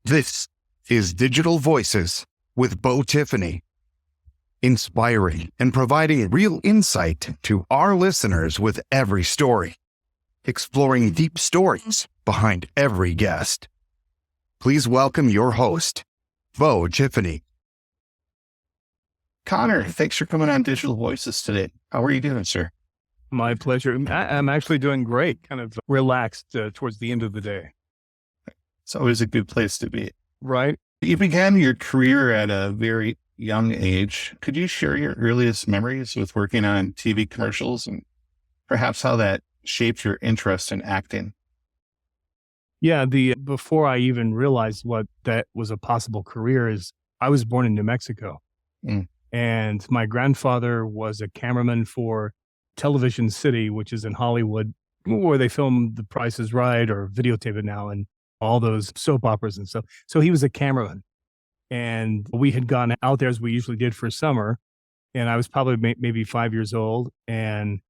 This is Digital Voices with Beau Tiffany, inspiring and providing real insight to our listeners with every story, exploring deep stories behind every guest. Please welcome your host, Beau Tiffany. Connor, thanks for coming on Digital Voices today. How are you doing, sir? My pleasure. I'm actually doing great, kind of relaxed towards the end of the day. It's always a good place to be. Right. You began your career at a very young age. Could you share your earliest memories with working on TV commercials and perhaps how that shaped your interest in acting? Yeah. Before I even realized what that was a possible career is I was born in New Mexico. And my grandfather was a cameraman for Television City, which is in Hollywood, where they film The Price is Right or videotape it now and all those soap operas and stuff. So he was a cameraman. And we had gone out there as we usually did for summer. And I was probably maybe 5 years old. And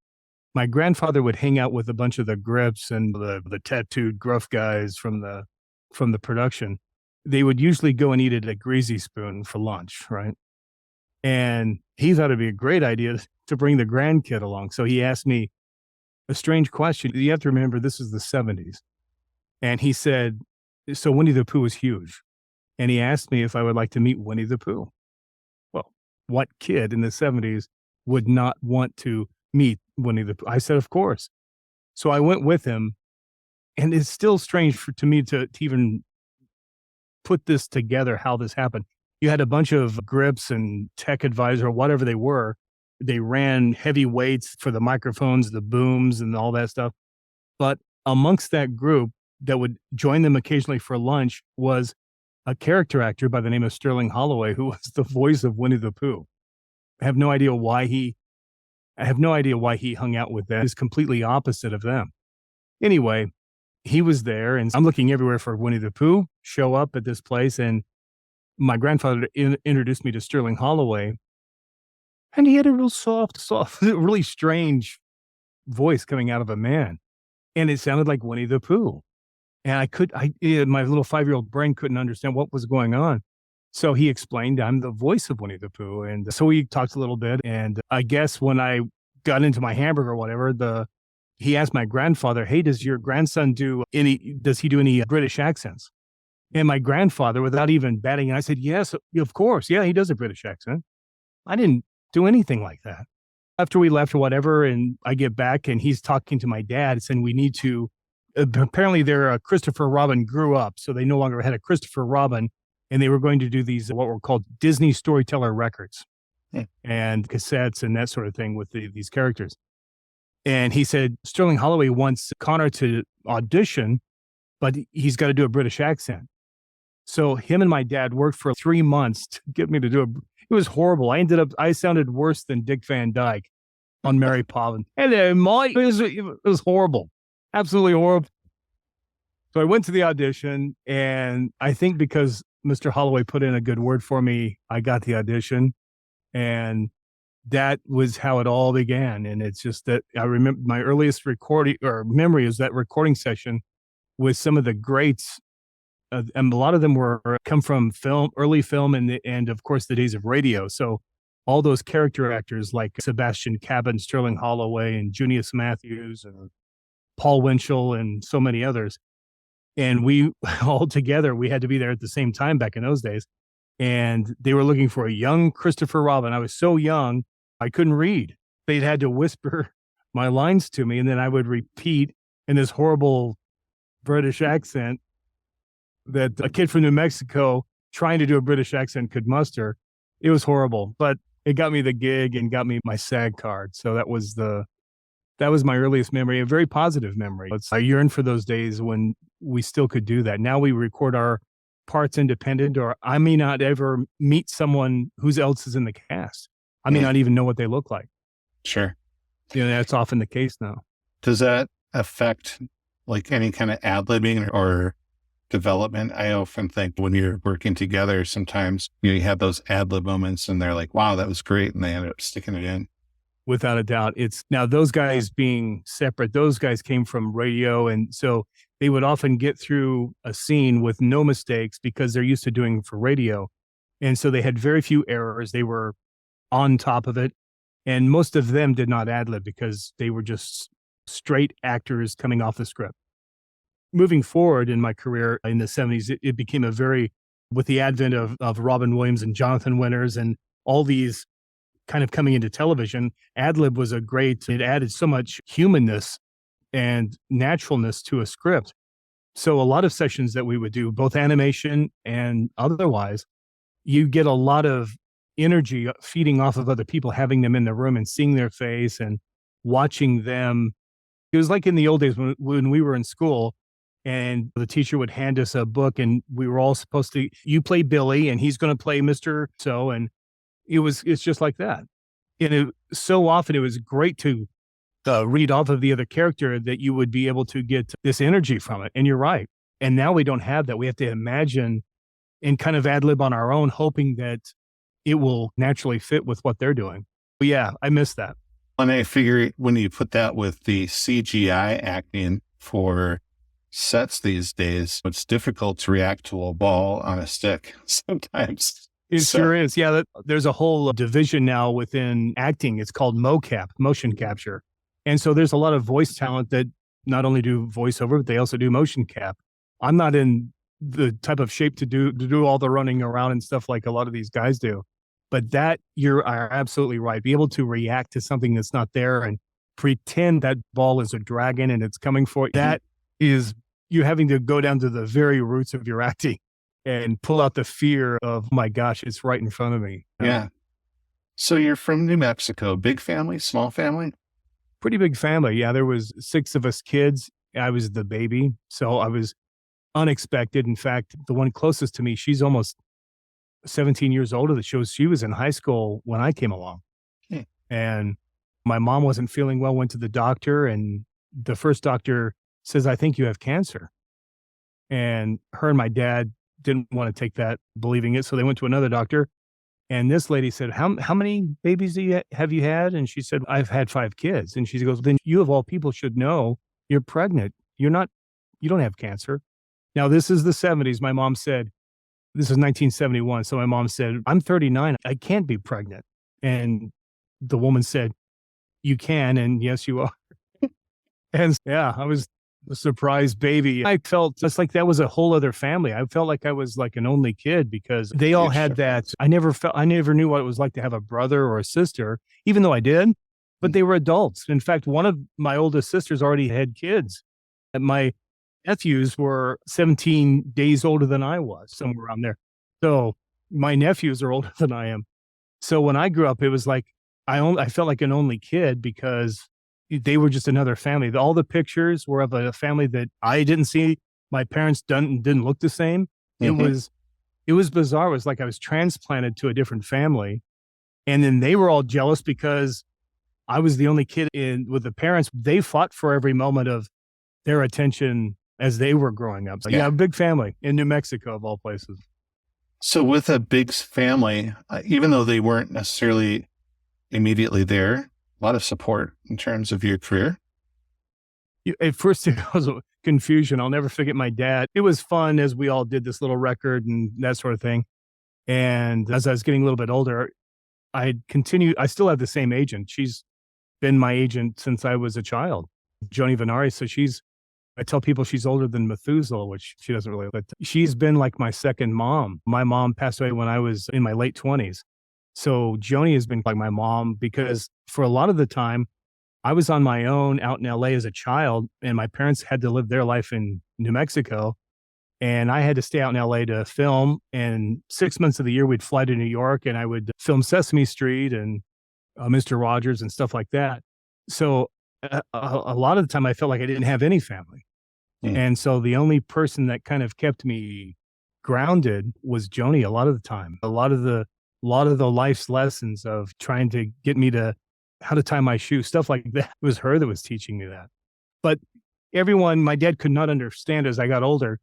my grandfather would hang out with a bunch of the grips and the tattooed gruff guys from the production. They would usually go and eat at a Greasy Spoon for lunch, right? And he thought it'd be a great idea to bring the grandkid along. So he asked me a strange question. You have to remember, this is the 70s. And he said, so Winnie the Pooh was huge. And he asked me if I would like to meet Winnie the Pooh. Well, what kid in the 70s would not want to meet Winnie the Pooh? I said, of course. So I went with him. And it's still strange to me to even put this together, how this happened. You had a bunch of grips and tech advisor, whatever they were. They ran heavy weights for the microphones, the booms, and all that stuff. But amongst that group that would join them occasionally for lunch was a character actor by the name of Sterling Holloway, who was the voice of Winnie the Pooh. I have no idea why he hung out with them. He's completely opposite of them. Anyway, he was there, and I'm looking everywhere for Winnie the Pooh, show up at this place, and my grandfather introduced me to Sterling Holloway, and he had a real soft, really strange voice coming out of a man, and it sounded like Winnie the Pooh. And my little 5-year-old brain couldn't understand what was going on. So he explained, I'm the voice of Winnie the Pooh. And so we talked a little bit. And I guess when I got into my hamburger or whatever, he asked my grandfather, hey, does your grandson do any British accents? And my grandfather, without even batting, I said, yes, of course. Yeah, he does a British accent. I didn't do anything like that. After we left or whatever, and I get back and he's talking to my dad saying we need to, apparently their Christopher Robin grew up. So they no longer had a Christopher Robin, and they were going to do these, what were called Disney storyteller records and cassettes and that sort of thing with these characters. And he said, Sterling Holloway wants Connor to audition, but he's got to do a British accent. So him and my dad worked for 3 months to get me to do it was horrible. I sounded worse than Dick Van Dyke on Mary Poppins. Hello, Mike. It was horrible. Absolutely horrible. So I went to the audition, and I think because Mr. Holloway put in a good word for me, I got the audition, and that was how it all began. And it's just that I remember my earliest recording or memory is that recording session with some of the greats. And a lot of them come from early film, and of course the days of radio. So all those character actors like Sebastian Cabot, Sterling Holloway, and Junius Matthews, and Paul Winchell, and so many others. And we all together, we had to be there at the same time back in those days. And they were looking for a young Christopher Robin. I was so young, I couldn't read. They'd had to whisper my lines to me, and then I would repeat in this horrible British accent that a kid from New Mexico trying to do a British accent could muster. It was horrible, but it got me the gig and got me my SAG card. So that was my earliest memory, a very positive memory. I yearn for those days when we still could do that. Now we record our parts independent, or I may not ever meet someone who else is in the cast. I may not even know what they look like. Sure. That's often the case now. Does that affect like any kind of ad-libbing or development? I often think when you're working together, sometimes you have those ad-lib moments and they're like, wow, that was great. And they end up sticking it in. Without a doubt. It's now those guys being separate, those guys came from radio. And so they would often get through a scene with no mistakes because they're used to doing for radio. And so they had very few errors. They were on top of it. And most of them did not ad lib because they were just straight actors coming off the script. Moving forward in my career in the 70s, it became with the advent of Robin Williams and Jonathan Winters and all these kind of coming into television, ad lib was it added so much humanness and naturalness to a script. So a lot of sessions that we would do, both animation and otherwise, you get a lot of energy feeding off of other people, having them in the room and seeing their face and watching them. It was like in the old days when we were in school and the teacher would hand us a book and we were all supposed to, you play Billy and he's going to play Mr. So, and it's just like that. And so often it was great to read off of the other character that you would be able to get this energy from it. And you're right. And now we don't have that. We have to imagine and kind of ad lib on our own, hoping that it will naturally fit with what they're doing. But yeah, I miss that. And I figure when you put that with the CGI acting for sets these days, it's difficult to react to a ball on a stick sometimes. Sure is. Yeah, there's a whole division now within acting. It's called mocap, motion capture. And so there's a lot of voice talent that not only do voiceover, but they also do motion cap. I'm not in the type of shape to do all the running around and stuff like a lot of these guys do. But that you're absolutely right. Be able to react to something that's not there and pretend that ball is a dragon and it's coming for you. That is, you're having to go down to the very roots of your acting and pull out the fear of, my gosh, it's right in front of me. Yeah. So you're from New Mexico, big family, small family? Pretty big family. Yeah. There was 6 of us kids. I was the baby. So I was unexpected. In fact, the one closest to me, she's almost 17 years older. That shows she was in high school when I came along. And my mom wasn't feeling well, went to the doctor. And the first doctor says, I think you have cancer. And her and my dad didn't want to take that, believing it. So they went to another doctor. And this lady said, how many babies have you had? And she said, I've had 5 kids. And she goes, then you of all people should know you're pregnant. You don't have cancer. Now, this is the 70s. My mom said, this is 1971. So my mom said, I'm 39. I can't be pregnant. And the woman said, you can. And yes, you are. And yeah, I was a surprise baby. I felt just like that was a whole other family. I felt like I was like an only kid because they all had that. I never knew what it was like to have a brother or a sister, even though I did, but they were adults. In fact, one of my oldest sisters already had kids. And my nephews were 17 days older than I was, somewhere around there. So my nephews are older than I am. So when I grew up, it was like, I felt like an only kid because they were just another family. All the pictures were of a family that I didn't see. My parents didn't look the same. Mm-hmm. It was bizarre. It was like I was transplanted to a different family. And then they were all jealous because I was the only kid with the parents. They fought for every moment of their attention as they were growing up. So yeah, a big family in New Mexico of all places. So with a big family, even though they weren't necessarily immediately there, a lot of support in terms of your career? At first, it was confusion. I'll never forget my dad. It was fun as we all did this little record and that sort of thing. And as I was getting a little bit older, I still have the same agent. She's been my agent since I was a child, Joni Vinari. So I tell people she's older than Methuselah, which she doesn't really, but she's been like my second mom. My mom passed away when I was in my late 20s. So Joni has been like my mom because for a lot of the time, I was on my own out in LA as a child, and my parents had to live their life in New Mexico. And I had to stay out in LA to film. And 6 months of the year, we'd fly to New York and I would film Sesame Street and Mr. Rogers and stuff like that. So a lot of the time I felt like I didn't have any family. And so the only person that kind of kept me grounded was Joni a lot of the time. A lot of the life's lessons of trying to get me to how to tie my shoe, stuff like that. It was her that was teaching me that. But my dad could not understand as I got older.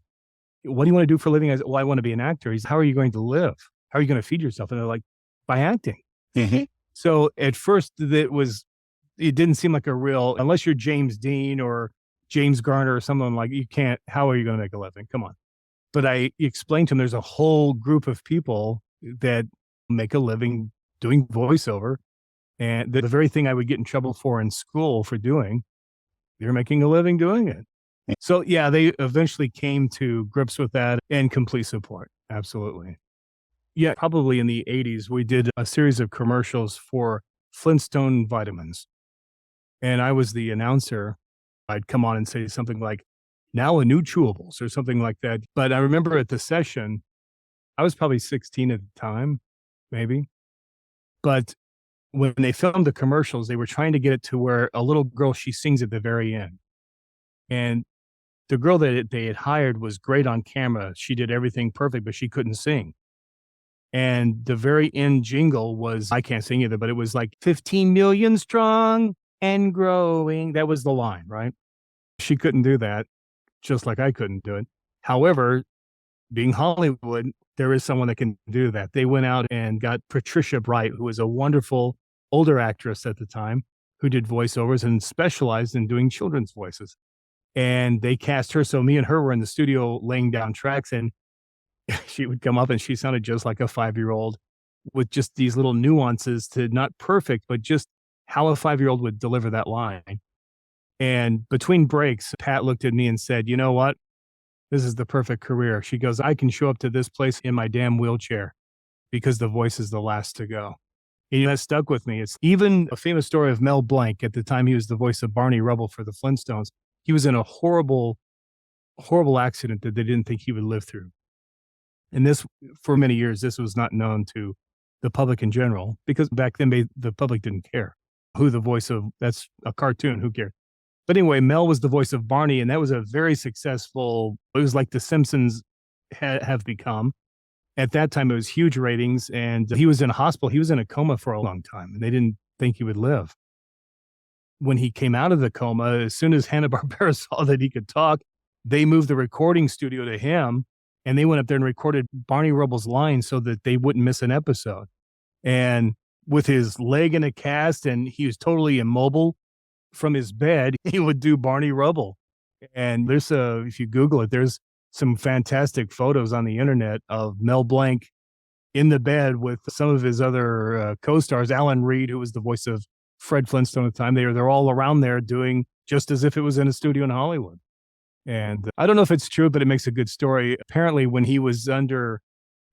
What do you want to do for a living? I said, well, I want to be an actor. He's, how are you going to live? How are you going to feed yourself? And they're like, by acting. Mm-hmm. So at first it was it didn't seem like a real, unless you're James Dean or James Garner or someone like, you can't, how are you going to make a living? Come on. But I explained to him there's a whole group of people that make a living doing voiceover. And the very thing I would get in trouble for in school for doing, they're making a living doing it. So yeah, they eventually came to grips with that and complete support. Absolutely. Yeah, probably in the 80s, we did a series of commercials for Flintstone vitamins. And I was the announcer. I'd come on and say something like, now a new chewables or something like that. But I remember at the session, I was probably 16 at the time, maybe. But when they filmed the commercials, they were trying to get it to where a little girl, she sings at the very end. And the girl that they had hired was great on camera. She did everything perfect, but she couldn't sing. And the very end jingle was, I can't sing either, but it was like 15 million strong and growing. That was the line, right? She couldn't do that, just like I couldn't do it. However, being Hollywood, there is someone that can do that. They went out and got Patricia Bright, who was a wonderful older actress at the time, who did voiceovers and specialized in doing children's voices. And they cast her. So me and her were in the studio laying down tracks, and she would come up and she sounded just like a 5-year-old with just these little nuances to not perfect, but just how a 5-year-old would deliver that line. And between breaks, Pat looked at me and said, you know what? This is the perfect career. She goes, I can show up to this place in my damn wheelchair because the voice is the last to go. And that stuck with me. It's even a famous story of Mel Blanc. At the time, he was the voice of Barney Rubble for the Flintstones. He was in a horrible, horrible accident that they didn't think he would live through. And this, for many years, this was not known to the public in general, because back then the public didn't care who the voice of, that's a cartoon, who cared? But anyway, Mel was the voice of Barney, and that was a very successful, it was like The Simpsons have become. At that time, it was huge ratings, and he was in a hospital. He was in a coma for a long time, and they didn't think he would live. When he came out of the coma, as soon as Hanna-Barbera saw that he could talk, they moved the recording studio to him, and they went up there and recorded Barney Rubble's lines so that they wouldn't miss an episode. And with his leg in a cast, and he was totally immobile from his bed, he would do Barney Rubble. And there's if you Google it, there's some fantastic photos on the internet of Mel Blanc in the bed with some of his other co-stars, Alan Reed, who was the voice of Fred Flintstone at the time. They're all around there doing just as if it was in a studio in Hollywood. And I don't know if it's true, but it makes a good story. Apparently, when he was under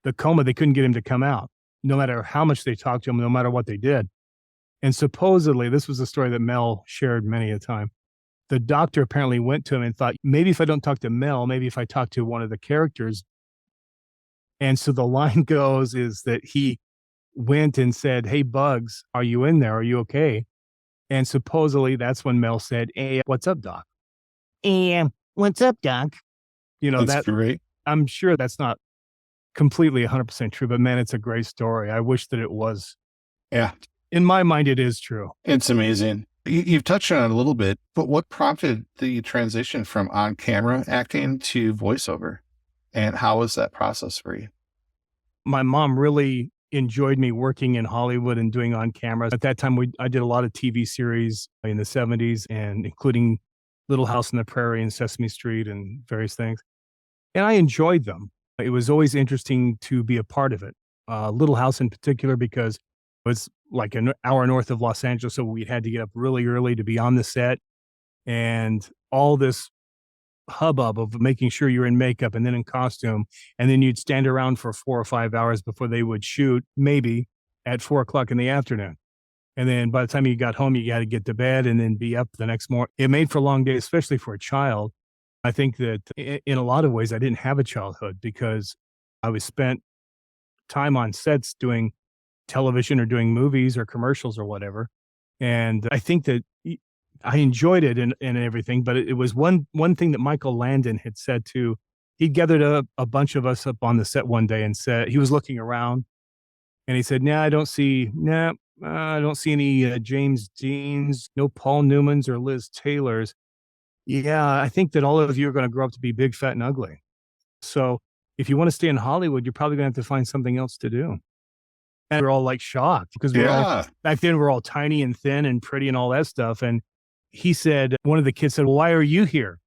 the coma, they couldn't get him to come out, no matter how much they talked to him, no matter what they did. And supposedly, this was a story that Mel shared many a time. The doctor apparently went to him and thought, maybe if I don't talk to Mel, maybe if I talk to one of the characters. And so the line goes is that he went and said, hey, Bugs, are you in there? Are you okay? And supposedly that's when Mel said, hey, what's up, Doc? What's up, Doc? You know, that's great. I'm sure that's not completely 100% true, but man, it's a great story. I wish that it was. Yeah. In my mind, it is true. It's amazing. You've touched on it a little bit, but what prompted the transition from on-camera acting to voiceover? And how was that process for you? My mom really enjoyed me working in Hollywood and doing on camera. At that time, I did a lot of TV series in the 70s, and including Little House on the Prairie and Sesame Street and various things. And I enjoyed them. It was always interesting to be a part of it. Little House in particular, because it was like an hour north of Los Angeles. So we had to get up really early to be on the set, and all this hubbub of making sure you're in makeup and then in costume. And then you'd stand around for 4 or 5 hours before they would shoot, maybe at 4 o'clock in the afternoon. And then by the time you got home, you got to get to bed and then be up the next morning. It made for a long day, especially for a child. I think that in a lot of ways, I didn't have a childhood because I was spent time on sets doing television or doing movies or commercials or whatever. And I think that I enjoyed it and everything, but it was one thing that Michael Landon had said too. He gathered a bunch of us up on the set one day and said, he was looking around and he said, I don't see any James Deans, no Paul Newmans or Liz Taylors. Yeah, I think that all of you are going to grow up to be big, fat, and ugly. So if you want to stay in Hollywood, you're probably going to have to find something else to do. And we're all like shocked because back then we're all tiny and thin and pretty and all that stuff. And he said, one of the kids said, well, why are you here?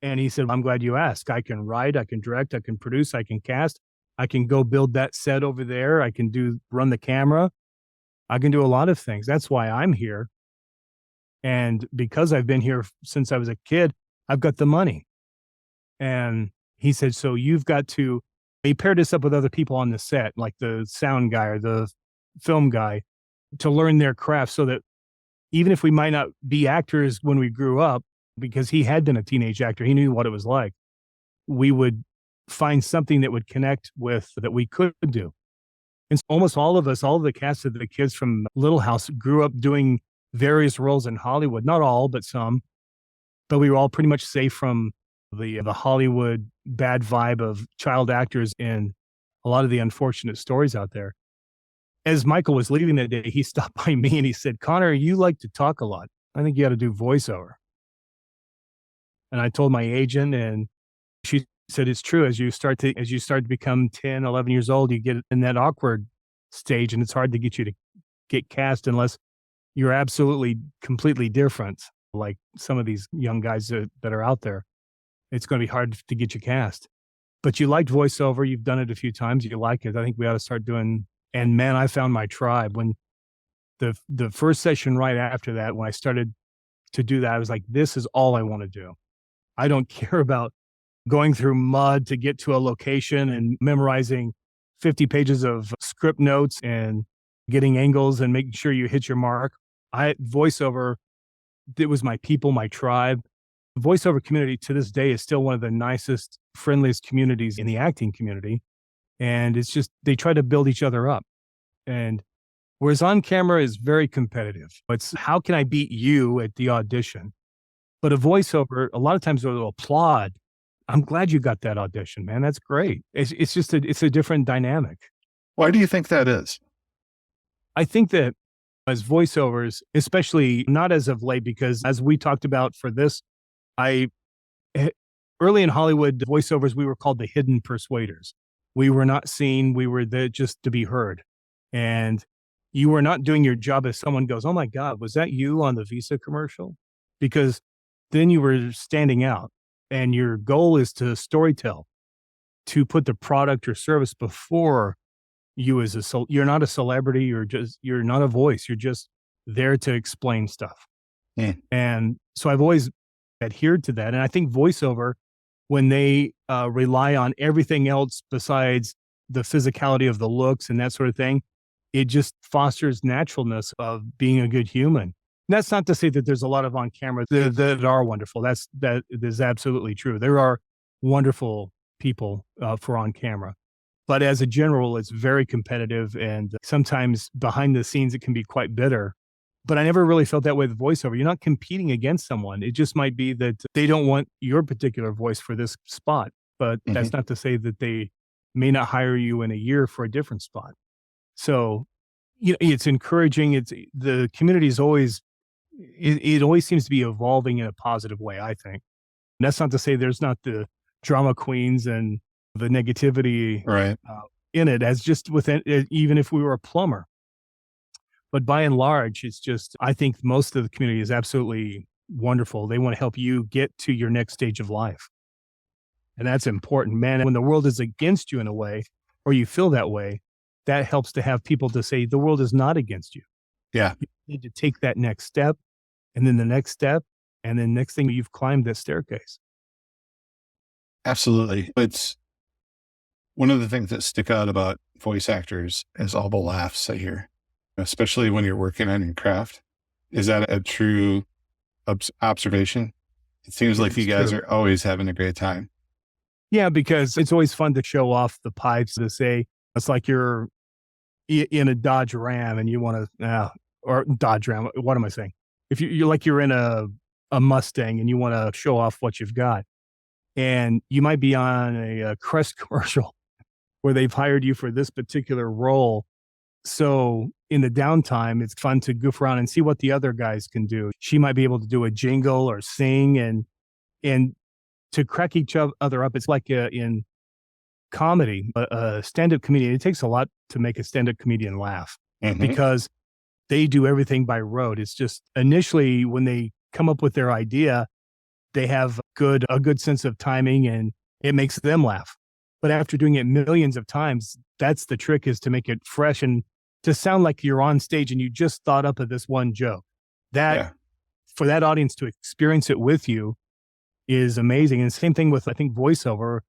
And he said, I'm glad you asked. I can write, I can direct, I can produce, I can cast, I can go build that set over there. I can run the camera. I can do a lot of things. That's why I'm here. And because I've been here since I was a kid, I've got the money. And he said, so you've got to, he paired us up with other people on the set, like the sound guy or the film guy, to learn their craft so that even if we might not be actors when we grew up, because he had been a teenage actor, he knew what it was like, we would find something that would connect with that we could do. And almost all of us, all of the cast of the kids from Little House grew up doing various roles in Hollywood. Not all, but some. But we were all pretty much safe from the Hollywood bad vibe of child actors and a lot of the unfortunate stories out there. As Michael was leaving that day, he stopped by me and he said, Connor, you like to talk a lot. I think you got to do voiceover. And I told my agent, and she said, it's true. As you start to become 10, 11 years old, you get in that awkward stage and it's hard to get you to get cast unless you're absolutely completely different. Like some of these young guys that are out there, it's going to be hard to get you cast. But you liked voiceover. You've done it a few times. You like it. I think we ought to start doing. And man, I found my tribe when the first session right after that, when I started to do that, I was like, this is all I want to do. I don't care about going through mud to get to a location and memorizing 50 pages of script notes and getting angles and making sure you hit your mark. Voiceover, it was my people, my tribe. The voiceover community to this day is still one of the nicest, friendliest communities in the acting community. And it's just, they try to build each other up. And whereas on camera is very competitive. It's how can I beat you at the audition? But a voiceover, a lot of times they'll applaud. I'm glad you got that audition, man. That's great. It's just it's a different dynamic. Why do you think that is? I think that as voiceovers, especially not as of late, because as we talked about for this, early in Hollywood, voiceovers, we were called the hidden persuaders. We were not seen. We were there just to be heard. And you were not doing your job if someone goes, oh my God, was that you on the Visa commercial? Because then you were standing out. And your goal is to storytell, to put the product or service before you as you're not a celebrity. You're not a voice. You're just there to explain stuff. Yeah. And so I've always adhered to that. And I think voiceover, when they rely on everything else besides the physicality of the looks and that sort of thing, it just fosters naturalness of being a good human. That's not to say that there's a lot of on camera that are wonderful. That is absolutely true. There are wonderful people for on camera, but as a general, it's very competitive, and sometimes behind the scenes it can be quite bitter. But I never really felt that way with voiceover. You're not competing against someone. It just might be that they don't want your particular voice for this spot, but that's not to say that they may not hire you in a year for a different spot. So, it's encouraging. The community is always. It always seems to be evolving in a positive way, I think. And that's not to say there's not the drama queens and the negativity in it, as just within, even if we were a plumber. But by and large, it's just, I think most of the community is absolutely wonderful. They want to help you get to your next stage of life. And that's important, man. When the world is against you in a way, or you feel that way, that helps to have people to say, the world is not against you. Yeah. You need to take that next step, and then the next step, and then next thing you've climbed that staircase. Absolutely. It's one of the things that stick out about voice actors is all the laughs I hear, especially when you're working on your craft. Is that a true observation? It seems like you guys are always having a great time. Yeah, because it's always fun to show off the pipes, to say, it's like you're in a Dodge Ram and you want to, or Dodge Ram, what am I saying? If you're like you're in a Mustang and you want to show off what you've got, and you might be on a Crest commercial where they've hired you for this particular role. So in the downtime, it's fun to goof around and see what the other guys can do. She might be able to do a jingle or sing, and to crack each other up. It's like in comedy, a stand-up comedian, it takes a lot to make a stand-up comedian laugh because they do everything by rote. It's just initially when they come up with their idea, they have a good sense of timing and it makes them laugh. But after doing it millions of times, that's the trick, is to make it fresh and to sound like you're on stage and you just thought up of this one joke. That for that audience to experience it with you is amazing. And same thing with, I think, voiceover.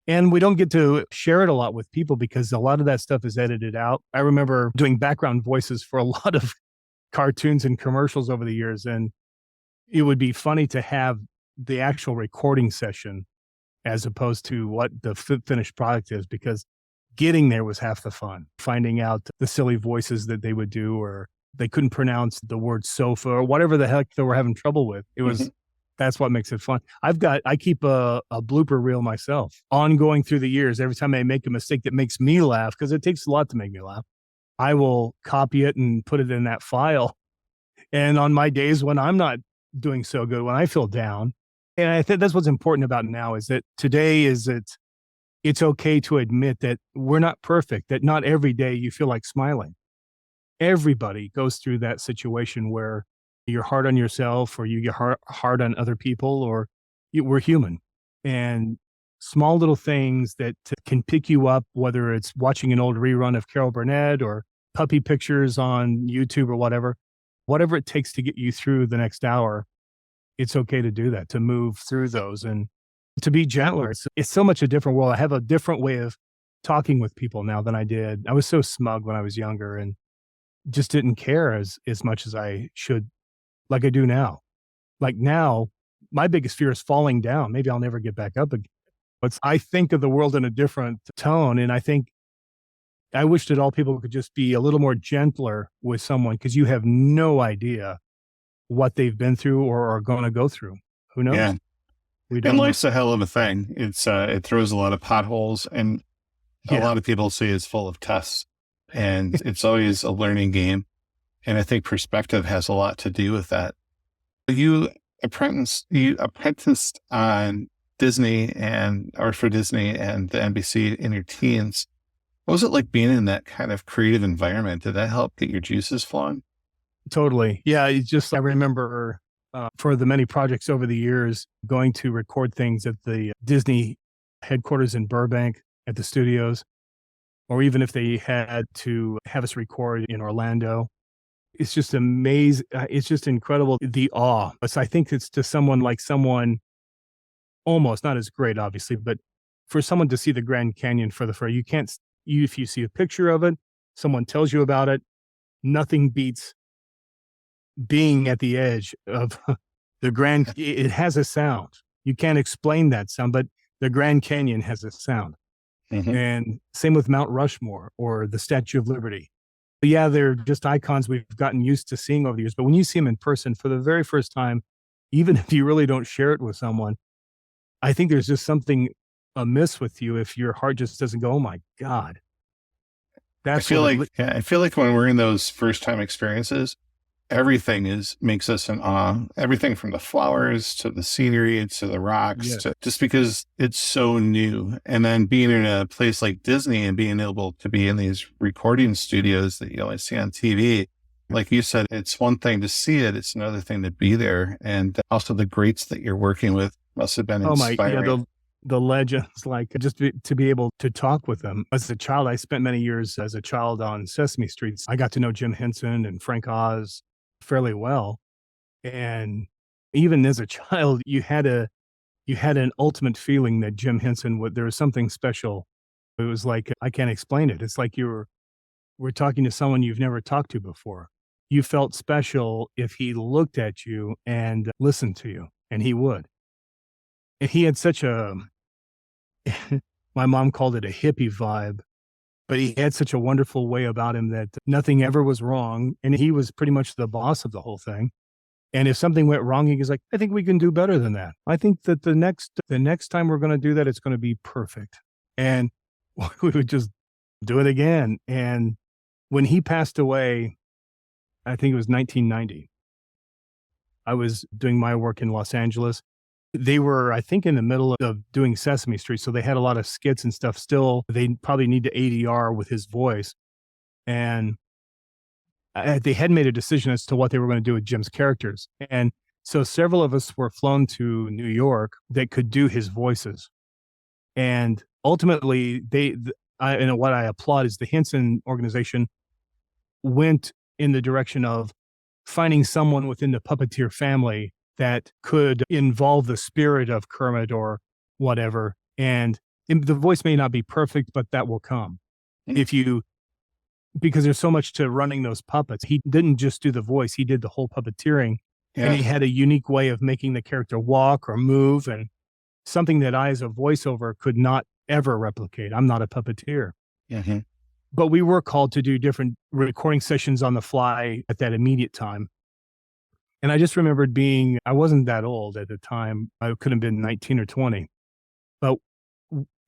And we don't get to share it a lot with people because a lot of that stuff is edited out. I remember doing background voices for a lot of cartoons and commercials over the years. And it would be funny to have the actual recording session as opposed to what the finished product is, because getting there was half the fun. Finding out the silly voices that they would do, or they couldn't pronounce the word sofa or whatever the heck they were having trouble with. It was, that's what makes it fun. I keep a blooper reel myself, ongoing through the years. Every time I make a mistake that makes me laugh, because it takes a lot to make me laugh, I will copy it and put it in that file. And on my days when I'm not doing so good, when I feel down, and I think that's what's important about now, is that today is it's okay to admit that we're not perfect, that not every day you feel like smiling. Everybody goes through that situation where you're hard on yourself, or you get hard on other people, or we're human. And small little things that can pick you up, whether it's watching an old rerun of Carol Burnett or puppy pictures on YouTube or whatever it takes to get you through the next hour, it's okay to do that, to move through those and to be gentler. It's so much a different world. I have a different way of talking with people now than I did. I was so smug when I was younger and just didn't care as much as I should, like I do now. Like now, my biggest fear is falling down. Maybe I'll never get back up again. But I think of the world in a different tone. And I wish that all people could just be a little more gentler with someone, because you have no idea what they've been through or are going to go through. Who knows? Yeah. We don't And know. life's a hell of a thing. It throws a lot of potholes, and a lot of people say it's full of tests, and it's always a learning game. And I think perspective has a lot to do with that. You apprenticed on Disney for Disney and the NBC in your teens. What was it like being in that kind of creative environment? Did that help get your juices flowing? Totally. Yeah. It's just, I remember for the many projects over the years, going to record things at the Disney headquarters in Burbank at the studios, or even if they had to have us record in Orlando. It's just amazing. It's just incredible. The awe. So I think it's to someone almost not as great, obviously, but for someone to see the Grand Canyon for the first, if you see a picture of it, someone tells you about it, nothing beats being at the edge of the Grand. It has a sound. You can't explain that sound, but the Grand Canyon has a sound. And same with Mount Rushmore or the Statue of Liberty. But yeah, they're just icons we've gotten used to seeing over the years. But when you see them in person for the very first time, even if you really don't share it with someone, I think there's just something amiss with you if your heart just doesn't go, oh my God. I feel like when we're in those first time experiences, everything makes us in awe. Everything from the flowers to the scenery to the rocks, to just because it's so new. And then being in a place like Disney and being able to be in these recording studios that you only see on TV, like you said, it's one thing to see it, it's another thing to be there. And also the greats that you're working with must have been inspiring. The legends, like just to be able to talk with them. As a child, I spent many years as a child on Sesame Street. I got to know Jim Henson and Frank Oz fairly well. And even as a child, you had an ultimate feeling that Jim Henson there was something special. It was like, I can't explain it. It's like we're talking to someone you've never talked to before. You felt special if he looked at you and listened to you, and he would. And he had such my mom called it a hippie vibe, but he had such a wonderful way about him that nothing ever was wrong. And he was pretty much the boss of the whole thing. And if something went wrong, he was like, I think we can do better than that. I think that the next time we're going to do that, it's going to be perfect. And we would just do it again. And when he passed away, I think it was 1990, I was doing my work in Los Angeles. They were, I think, in the middle of doing Sesame Street, so they had a lot of skits and stuff still. They probably need to ADR with his voice. And they had made a decision as to what they were going to do with Jim's characters. And so several of us were flown to New York that could do his voices. And ultimately, what I applaud is the Henson organization went in the direction of finding someone within the puppeteer family that could involve the spirit of Kermit or whatever. And the voice may not be perfect, but that will come. Because there's so much to running those puppets. He didn't just do the voice, he did the whole puppeteering. Yeah. And he had a unique way of making the character walk or move, and something that I, as a voiceover, could not ever replicate. I'm not a puppeteer. Mm-hmm. But we were called to do different recording sessions on the fly at that immediate time. And I just remembered I wasn't that old at the time. I could have been 19 or 20. But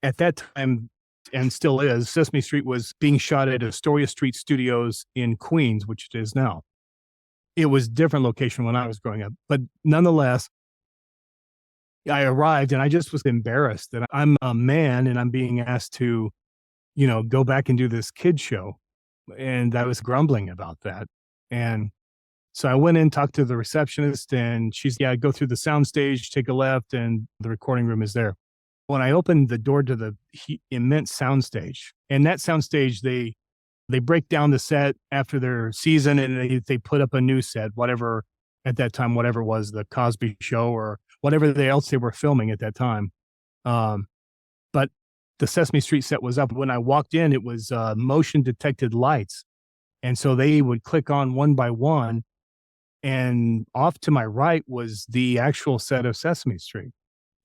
at that time, and still is, Sesame Street was being shot at Astoria Street Studios in Queens, which it is now. It was a different location when I was growing up. But nonetheless, I arrived and I just was embarrassed that I'm a man and I'm being asked to, go back and do this kid show. And I was grumbling about that. And so I went in, talked to the receptionist, and she's, go through the soundstage, take a left, and the recording room is there. When I opened the door to the immense soundstage, and that soundstage, they break down the set after their season and they put up a new set, whatever at that time, whatever was the Cosby Show or whatever else they were filming at that time. But the Sesame Street set was up. When I walked in, it was motion detected lights. And so they would click on one by one, and off to my right was the actual set of Sesame Street.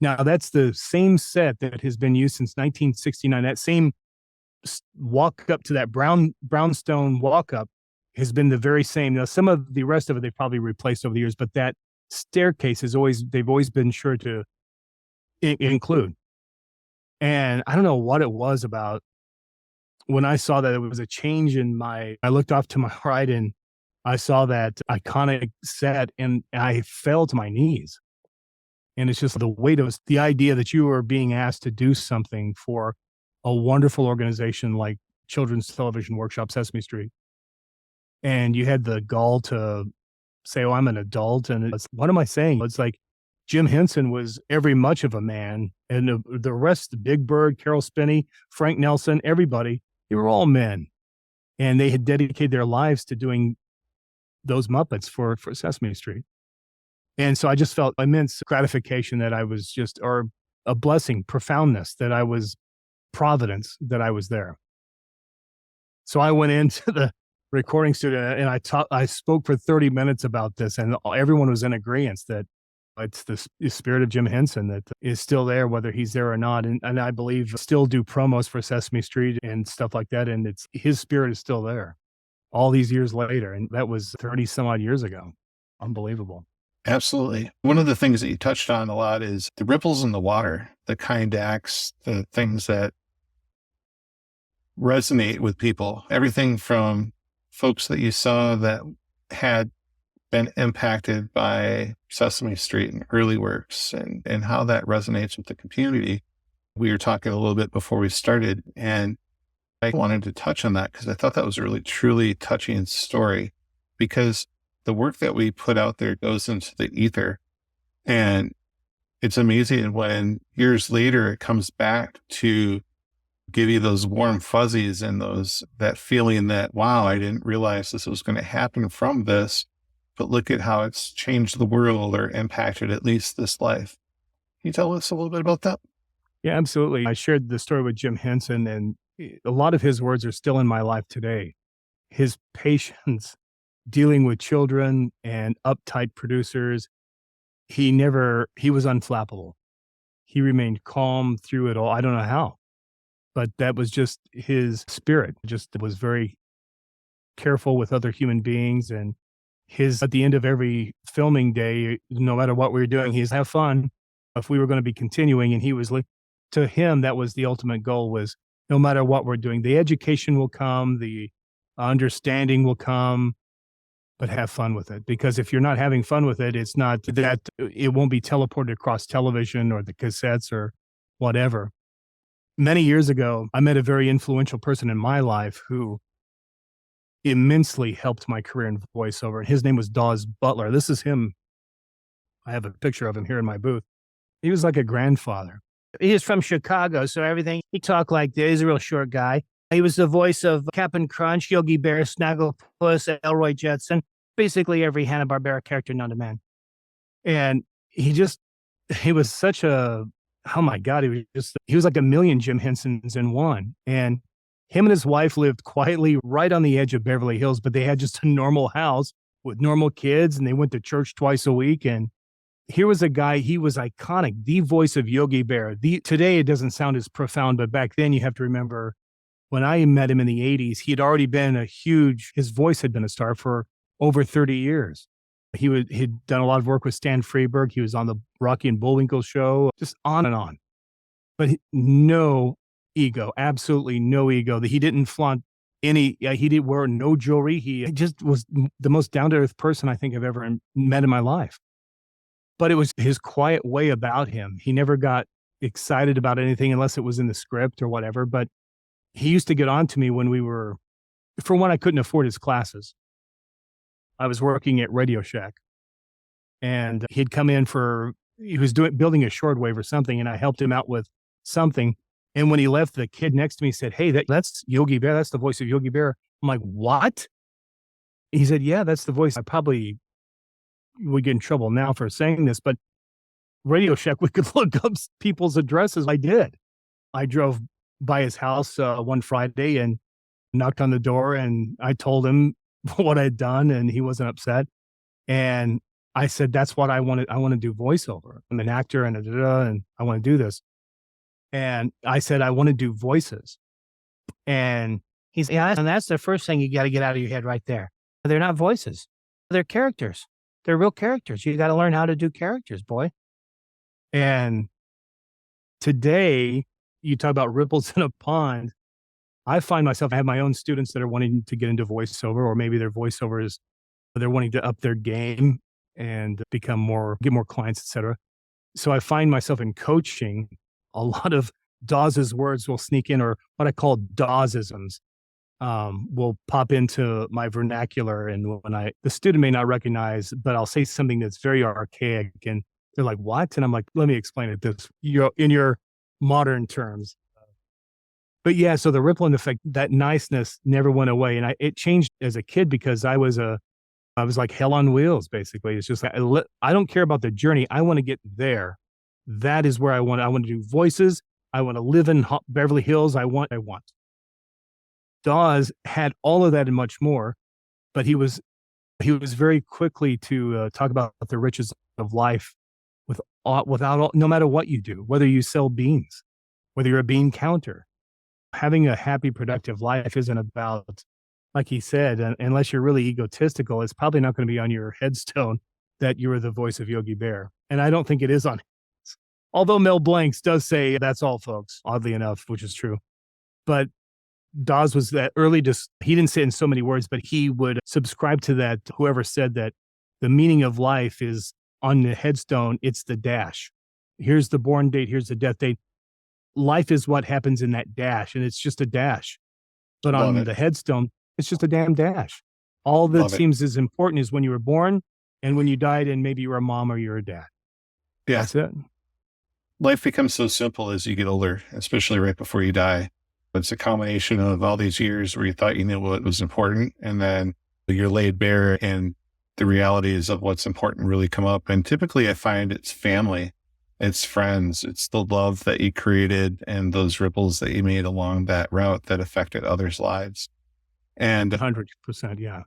Now, that's the same set that has been used since 1969. That same walk up to that brownstone walk up has been the very same. Now, some of the rest of it they've probably replaced over the years, but that staircase they've always been sure to include. And I don't know what it was about when I saw that it was a change I looked off to my right and I saw that iconic set and I fell to my knees. And it's just the weight of the idea that you are being asked to do something for a wonderful organization like Children's Television Workshop, Sesame Street. And you had the gall to say, I'm an adult. And what am I saying? It's like Jim Henson was every much of a man. And the rest, Big Bird, Carol Spinney, Frank Nelson, everybody, they were all men. And they had dedicated their lives to doing those Muppets for Sesame Street. And so I just felt immense gratification that I was or a blessing, profoundness, that I was providence, that I was there. So I went into the recording studio and I spoke for 30 minutes about this, and everyone was in agreement that it's the spirit of Jim Henson that is still there, whether he's there or not. And I believe still do promos for Sesame Street and stuff like that. And his spirit is still there all these years later. And that was 30 some odd years ago. Unbelievable. Absolutely. One of the things that you touched on a lot is the ripples in the water, the kind acts, the things that resonate with people. Everything from folks that you saw that had been impacted by Sesame Street and early works and how that resonates with the community. We were talking a little bit before we started, and I wanted to touch on that because I thought that was a really, truly touching story, because the work that we put out there goes into the ether. And it's amazing when years later it comes back to give you those warm fuzzies and that feeling that, wow, I didn't realize this was going to happen from this, but look at how it's changed the world or impacted at least this life. Can you tell us a little bit about that? Yeah, absolutely. I shared the story with Jim Henson, and a lot of his words are still in my life today. His patience dealing with children and uptight producers, he was unflappable. He remained calm through it all. I don't know how, but that was just his spirit. Just was very careful with other human beings. And at the end of every filming day, no matter what we were doing, he's have fun. If we were going to be continuing, and he was like, to him, that was the ultimate goal, was no matter what we're doing, the education will come, the understanding will come. but have fun with it. Because if you're not having fun with it, it's not that it won't be teleported across television or the cassettes or whatever. Many years ago, I met a very influential person in my life who immensely helped my career in voiceover. And his name was Dawes Butler. This is him. I have a picture of him here in my booth. He was like a grandfather. He was from Chicago, so everything, he talked like this. He's a real short guy. He was the voice of Cap'n Crunch, Yogi Bear, Snagglepuss, Elroy Jetson, basically every Hanna-Barbera character known to man. And he was such a, oh my God, he was like a million Jim Hensons in one. And him and his wife lived quietly right on the edge of Beverly Hills, but they had just a normal house with normal kids, and they went to church twice a week. And here was a guy, he was iconic, the voice of Yogi Bear. Today, it doesn't sound as profound, but back then you have to remember when I met him in the 80s, he had already been his voice had been a star for over 30 years. He'd done a lot of work with Stan Freberg. He was on the Rocky and Bullwinkle show, just on and on. But no ego, absolutely no ego. He didn't flaunt he didn't wear no jewelry. He just was the most down-to-earth person I think I've ever met in my life. But it was his quiet way about him. He never got excited about anything unless it was in the script or whatever. But he used to get on to me when for one, I couldn't afford his classes. I was working at Radio Shack, and he'd come in he was building a shortwave or something, and I helped him out with something. And when he left, the kid next to me said, "Hey, that's Yogi Bear. That's the voice of Yogi Bear." I'm like, "What?" He said, "Yeah, that's the voice." I probably would get in trouble now for saying this, but Radio Shack, we could look up people's addresses. I did. I drove by his house one Friday and knocked on the door, and I told him what I'd done, and he wasn't upset. And I said, "That's what I wanted. I want to do voiceover. I'm an actor, and I want to do this." And I said, "I want to do voices." And he said, "Yeah, and that's the first thing you got to get out of your head right there. They're not voices. They're characters. They're real characters. You got to learn how to do characters, boy." And today, you talk about ripples in a pond. I find myself, I have my own students that are wanting to get into voiceover, or maybe their voiceover is, they're wanting to up their game and get more clients, et cetera. So I find myself in coaching, a lot of Dawes's words will sneak in, or what I call Dawesisms will pop into my vernacular. And when the student may not recognize, but I'll say something that's very archaic, and they're like, "What?" And I'm like, "Let me explain it in your modern terms." But yeah, so the rippling effect, that niceness never went away. And it changed as a kid because I was like hell on wheels, basically. It's just like, I don't care about the journey. I want to get there. That is where I want to do voices. I want to live in Beverly Hills. I want. Dawes had all of that and much more, but he was very quickly to talk about the riches of life no matter what you do, whether you sell beans, whether you're a bean counter. Having a happy, productive life isn't about, like he said, unless you're really egotistical, it's probably not going to be on your headstone that you were the voice of Yogi Bear. And I don't think it is on his. Although Mel Blancs does say, "That's all, folks," oddly enough, which is true. But Dawes was that early, he didn't say it in so many words, but he would subscribe to that. Whoever said that the meaning of life is on the headstone, it's the dash. Here's the born date, here's the death date. Life is what happens in that dash, and it's just a dash. But on the headstone, it's just a damn dash. All that seems as important is when you were born and when you died, and maybe you were a mom or you're a dad. Yeah. That's it. Life becomes so simple as you get older, especially right before you die. It's a combination of all these years where you thought you knew what was important, and then you're laid bare and the realities of what's important really come up. And typically I find it's family. It's friends, it's the love that you created and those ripples that you made along that route that affected others' lives. And 100%, yeah.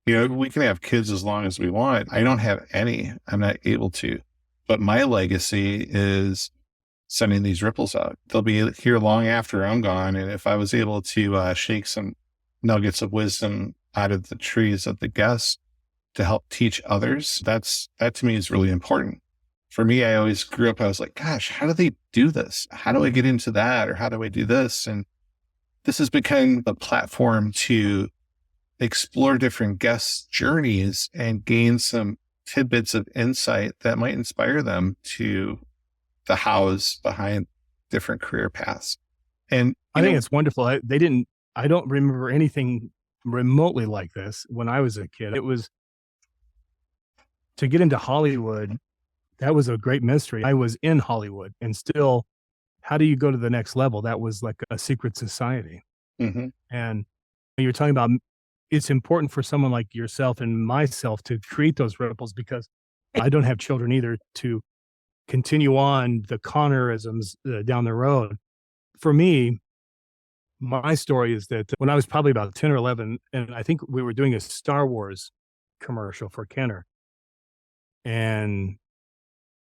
We can have kids as long as we want. I don't have any. I'm not able to. But my legacy is sending these ripples out. They'll be here long after I'm gone. And if I was able to shake some nuggets of wisdom out of the trees of the guests to help teach others, that to me is really important. For me, I always grew up, I was like, gosh, how do they do this? How do I get into that? Or how do I do this? And this has become a platform to explore different guests' journeys and gain some tidbits of insight that might inspire them to the hows behind different career paths. And I think it's wonderful. I don't remember anything remotely like this when I was a kid. It was to get into Hollywood. That was a great mystery. I was in Hollywood and still, how do you go to the next level? That was like a secret society. Mhm. And you're talking about, it's important for someone like yourself and myself to create those ripples, because I don't have children either, to continue on the Connorisms down the road. For me, my story is that when I was probably about 10 or 11, and I think we were doing a Star Wars commercial for Kenner. And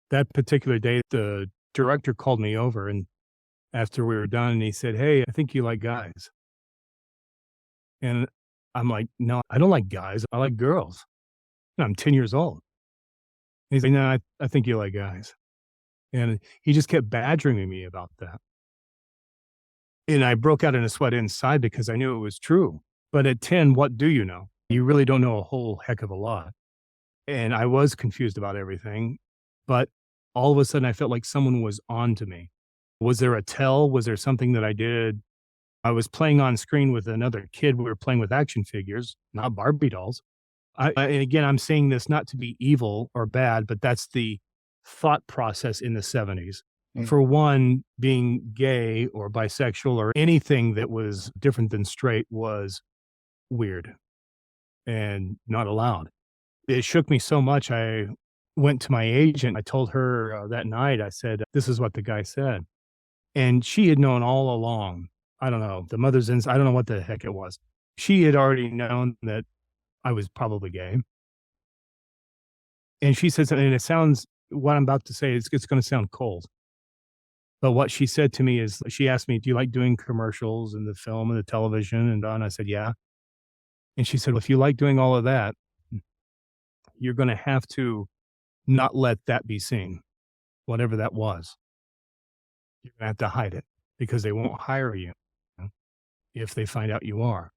that particular day, the director called me over, and after we were done, and he said, "Hey, I think you like guys." And I'm like, "No, I don't like guys. I like girls. And I'm 10 years old." And he's like, "No, I think you like guys." And he just kept badgering me about that. And I broke out in a sweat inside because I knew it was true. But at 10, what do you know? You really don't know a whole heck of a lot. And I was confused about everything. But all of a sudden, I felt like someone was on to me. Was there a tell? Was there something that I did? I was playing on screen with another kid. We were playing with action figures, not Barbie dolls. And again, I'm saying this not to be evil or bad, but that's the thought process in the 70s. Mm. For one, being gay or bisexual or anything that was different than straight was weird and not allowed. It shook me so much. I went to my agent. I told her that night, I said, "This is what the guy said." And she had known all along. I don't know, the mother's I don't know what the heck it was. She had already known that I was probably gay. And she said something, and it sounds, what I'm about to say, it's going to sound cold. But what she said to me is, she asked me, "Do you like doing commercials and the film and the television?" And I said, "Yeah." And she said, "Well, if you like doing all of that, you're going to have to not let that be seen, whatever that was. You're going to have to hide it, because they won't hire you if they find out you are."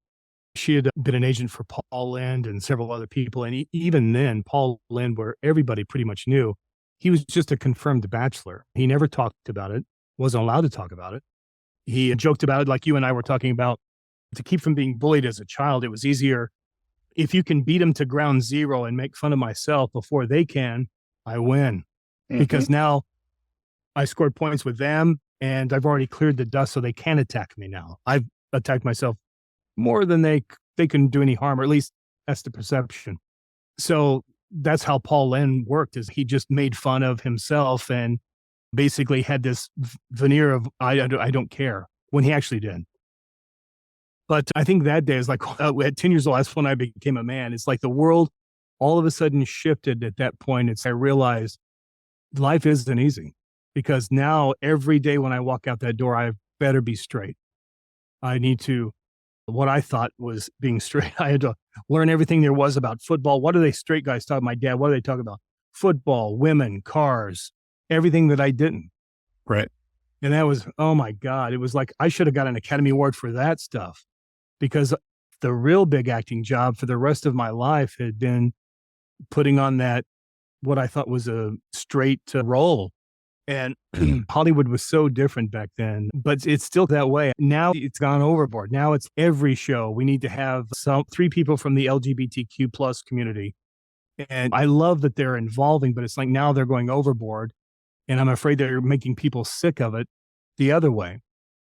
She had been an agent for Paul Lynde and several other people. And even then, Paul Lynde, where everybody pretty much knew, he was just a confirmed bachelor. He never talked about it, wasn't allowed to talk about it. He joked about it like you and I were talking about. To keep from being bullied as a child, it was easier. If you can beat them to ground zero and make fun of myself before they can, I win. Mhm. Because now I scored points with them, and I've already cleared the dust, so they can't attack me now. I've attacked myself more than they can do any harm, or at least that's the perception. So that's how Paul Lynde worked, is he just made fun of himself and basically had this veneer of, I don't care, when he actually did. But I think that day is like, at 10 years old, that's when I became a man. It's like the world all of a sudden shifted at that point. I realized life isn't easy, because now every day when I walk out that door, I better be straight. I need to, what I thought was being straight, I had to learn everything there was about football. What do they straight guys talk? My dad, what do they talk about? Football, women, cars, everything that I didn't. Right. And that was, oh my God, it was like I should have got an Academy Award for that stuff, because the real big acting job for the rest of my life had been putting on that, what I thought was a straight role. And Hollywood was so different back then, but it's still that way. Now it's gone overboard. Now it's every show. We need to have 3 people from the LGBTQ plus community. And I love that they're involving, but it's like now they're going overboard. And I'm afraid they're making people sick of it the other way.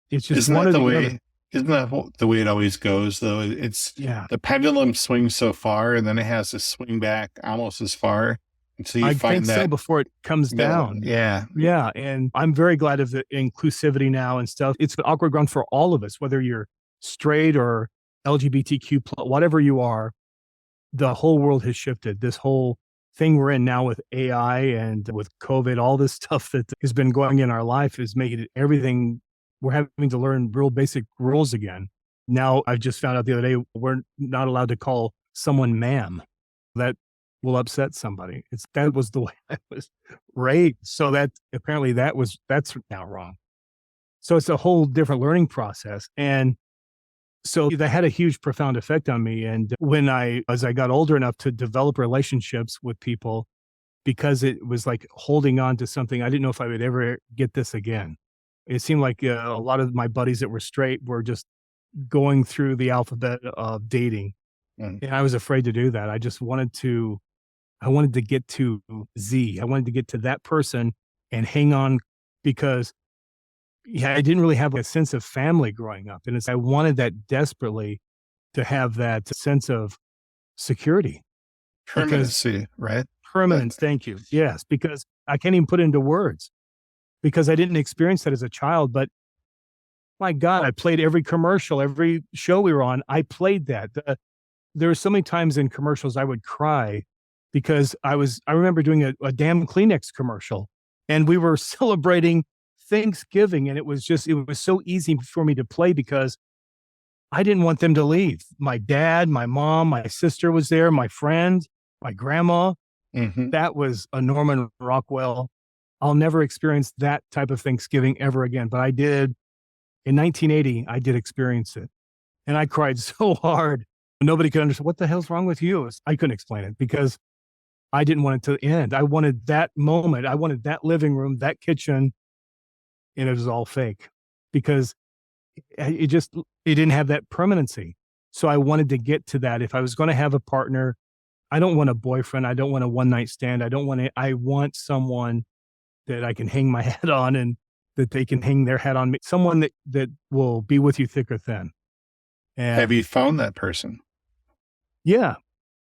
It's just Isn't one that or the the way? other. Isn't that the way it always goes, though? It's Yeah. the pendulum swings so far, and then it has to swing back almost as far until you I find think that so, before it comes down. Yeah. Yeah. And I'm very glad of the inclusivity now and stuff. It's an awkward ground for all of us, whether you're straight or LGBTQ, whatever you are. The whole world has shifted. This whole thing we're in now with AI and with COVID, all this stuff that has been going in our life is making it everything. We're having to learn real basic rules again. Now, I just found out the other day, we're not allowed to call someone ma'am. That will upset somebody. That was the way I was raised. So that apparently that's now wrong. So it's a whole different learning process. And So that had a huge, profound effect on me. And as I got older enough to develop relationships with people, because it was like holding on to something, I didn't know if I would ever get this again. It seemed like a lot of my buddies that were straight were just going through the alphabet of dating. And I was afraid to do that. I wanted to get to Z. I wanted to get to that person and hang on, because I didn't really have a sense of family growing up. And I wanted that desperately, to have that sense of security. Permanency, right? Permanence. Thank you. Yes. Because I can't even put it into words, because I didn't experience that as a child. But my God, I played every commercial, every show we were on. I played that. There were so many times in commercials I would cry, because I remember doing a damn Kleenex commercial, and we were celebrating Thanksgiving. And it was so easy for me to play, because I didn't want them to leave. My dad, my mom, my sister was there, my friend, my grandma. That was a Norman Rockwell. I'll never experience that type of Thanksgiving ever again. But I did. In 1980, I did experience it. And I cried so hard. Nobody could understand. What the hell's wrong with you? I couldn't explain it, because I didn't want it to end. I wanted that moment. I wanted that living room, that kitchen. And it was all fake, because it didn't have that permanency. So I wanted to get to that. If I was going to have a partner, I don't want a boyfriend. I don't want a one night stand. I want someone that I can hang my hat on, and that they can hang their hat on me. Someone that will be with you thick or thin. And have you found that person? Yeah.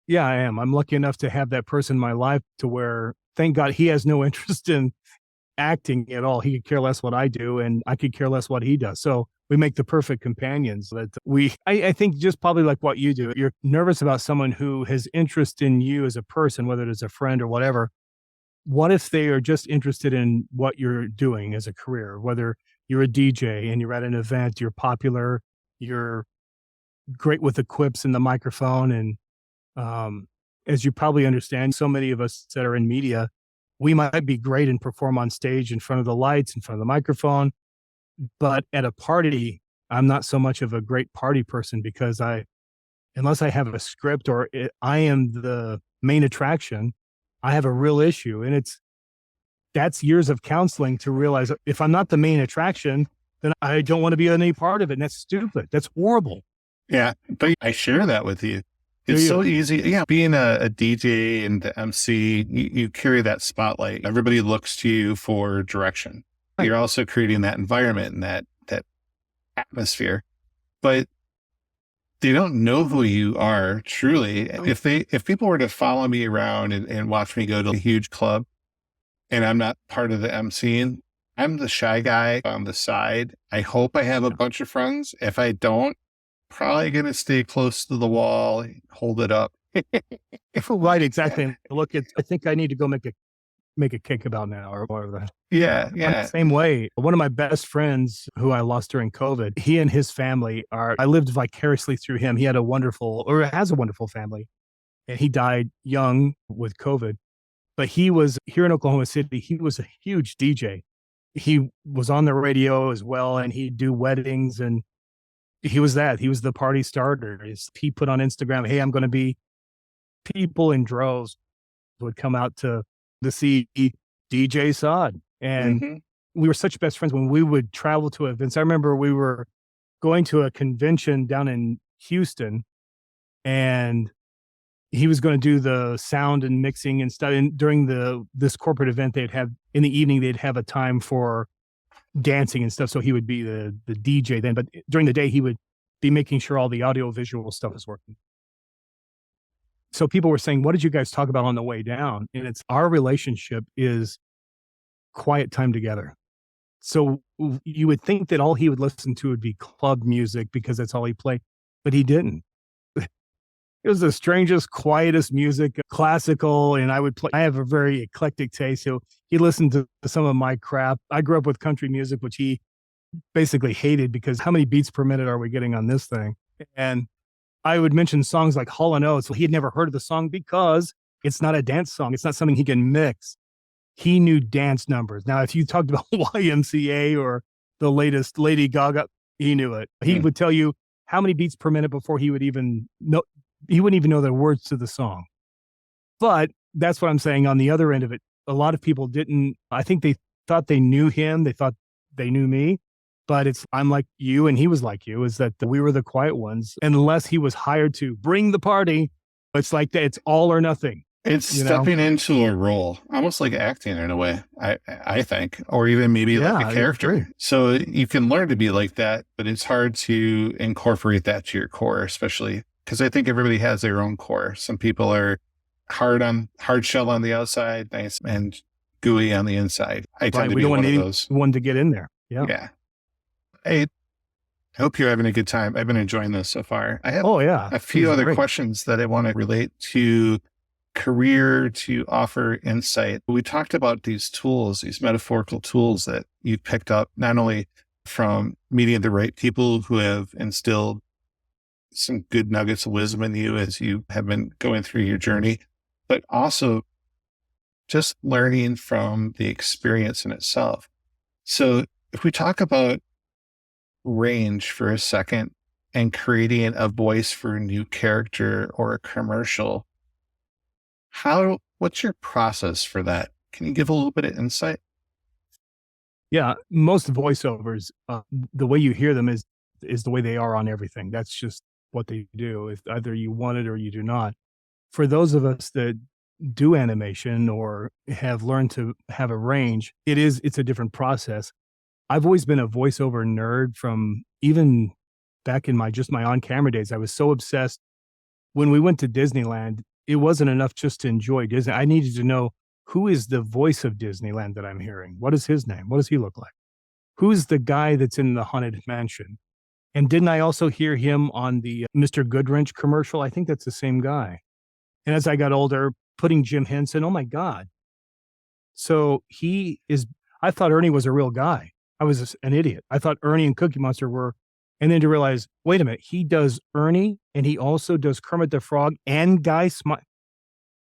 Yeah, I am. I'm lucky enough to have that person in my life, to where, thank God, he has no interest in acting at all. He could care less what I do, and I could care less what he does. So we make the perfect companions. I think, just probably like what you do, you're nervous about someone who has interest in you as a person, whether it is a friend or whatever. What if they are just interested in what you're doing as a career, whether you're a DJ and you're at an event, you're popular, you're great with the quips and the microphone. And as you probably understand, so many of us that are in media, we might be great and perform on stage in front of the lights, in front of the microphone. But at a party, I'm not so much of a great party person, because unless I have a script, or I am the main attraction, I have a real issue. And that's years of counseling to realize, if I'm not the main attraction, then I don't want to be any part of it. And that's stupid. That's horrible. Yeah. But I share that with you. It's so easy. Yeah. Being a DJ and the MC, you carry that spotlight. Everybody looks to you for direction. Right. You're also creating that environment and that atmosphere, but they don't know who you are truly. If people were to follow me around and watch me go to a huge club, and I'm not part of the MCing, I'm the shy guy on the side. I hope I have a bunch of friends. If I don't, probably going to stay close to the wall, hold it up. Right, exactly. Look, I think I need to go make a cake about now, or whatever. Yeah. Same way. One of my best friends, who I lost during COVID, he and his family I lived vicariously through him. He has a wonderful family, and he died young with COVID. But he was here in Oklahoma City. He was a huge DJ. He was on the radio as well, and he'd do weddings, and he was the party starter. He put on Instagram, "Hey, I'm going to be," people in droves would come out to see DJ Saad. And we were such best friends when we would travel to events. I remember we were going to a convention down in Houston, and he was going to do the sound and mixing and stuff. And during this corporate event, in the evening, they'd have a time for dancing and stuff. So he would be the DJ then, but during the day, he would be making sure all the audio visual stuff is working. So people were saying, "What did you guys talk about on the way down?" And it's, our relationship is quiet time together. So you would think that all he would listen to would be club music, because that's all he played, but he didn't. It was the strangest, quietest music, classical, and I have a very eclectic taste. So he listened to some of my crap. I grew up with country music, which he basically hated, because how many beats per minute are we getting on this thing? And I would mention songs like Hall & Oates. So he had never heard of the song, because it's not a dance song. It's not something he can mix. He knew dance numbers. Now, if you talked about YMCA or the latest Lady Gaga, he knew it. He would tell you how many beats per minute before he would even know, he wouldn't even know the words to the song. But that's what I'm saying. On the other end of it, a lot of people didn't, I think they thought they knew him. They thought they knew me, but I'm like you and he was like you, is that we were the quiet ones. Unless he was hired to bring the party, it's like that. It's all or nothing. It's stepping into a role, almost like acting in a way, I think, or even maybe like a character. So you can learn to be like that, but it's hard to incorporate that to your core, especially because I think everybody has their own core. Some people are hard shell on the outside, nice and gooey on the inside. I tend to be one of those. One to get in there. Yeah. Yeah. I hope you're having a good time. I've been enjoying this so far. I have a few other questions that I want to relate to career, to offer insight. We talked about these tools, these metaphorical tools that you've picked up, not only from meeting the right people who have instilled some good nuggets of wisdom in you as you have been going through your journey, but also just learning from the experience in itself. So if we talk about range for a second and creating a voice for a new character or a commercial, what's your process for that? Can you give a little bit of insight? Yeah. Most voiceovers, the way you hear them is the way they are on everything. That's just what they do. If either you want it or you do not. For those of us that do animation or have learned to have a range, it's a different process. I've always been a voiceover nerd from even back in my on-camera days. I was so obsessed. When we went to Disneyland, it wasn't enough just to enjoy Disney. I needed to know, who is the voice of Disneyland that I'm hearing? What is his name? What does he look like? Who's the guy that's in the Haunted Mansion? And didn't I also hear him on the Mr. Goodwrench commercial? I think that's the same guy. And as I got older, putting Jim Henson, oh my God. So I thought Ernie was a real guy. I was an idiot. I thought Ernie and Cookie Monster were, and then to realize, wait a minute, he does Ernie and he also does Kermit the Frog and Guy Smile.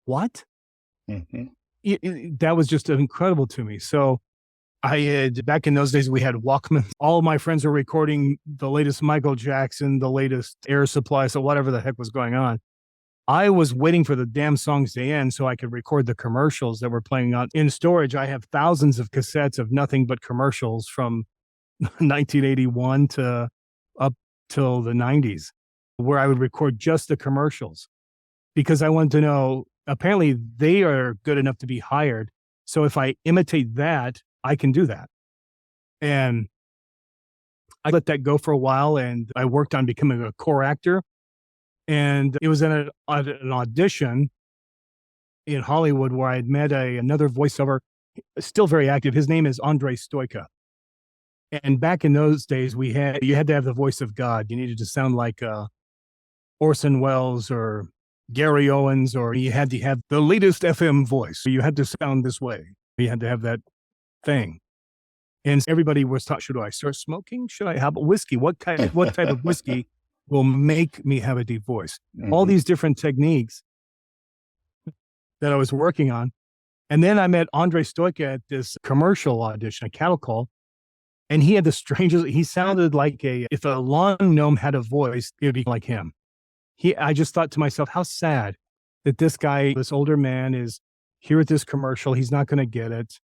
What? Mm-hmm. That was just incredible to me. So back in those days, we had Walkman. All of my friends were recording the latest Michael Jackson, the latest Air Supply, so whatever the heck was going on. I was waiting for the damn songs to end so I could record the commercials that were playing out in storage. I have thousands of cassettes of nothing but commercials from 1981 to up till the 90s, where I would record just the commercials because I wanted to know, apparently they are good enough to be hired. So if I imitate that, I can do that. And I let that go for a while, and I worked on becoming a core actor. And it was in an audition in Hollywood where I had met another voiceover, still very active. His name is Andre Stoica. And back in those days, you had to have the voice of God. You needed to sound like Orson Welles or Gary Owens, or you had to have the latest FM voice. So you had to sound this way. You had to have that thing. And everybody was taught, should I start smoking? Should I have whiskey? What type of whiskey will make me have a deep voice? Mm-hmm. All these different techniques that I was working on. And then I met Andre Stoica at this commercial audition, a cattle call. And he had the strangest, he sounded like if a lawn gnome had a voice, it would be like him. I just thought to myself, how sad that this older man is here at this commercial. He's not going to get it.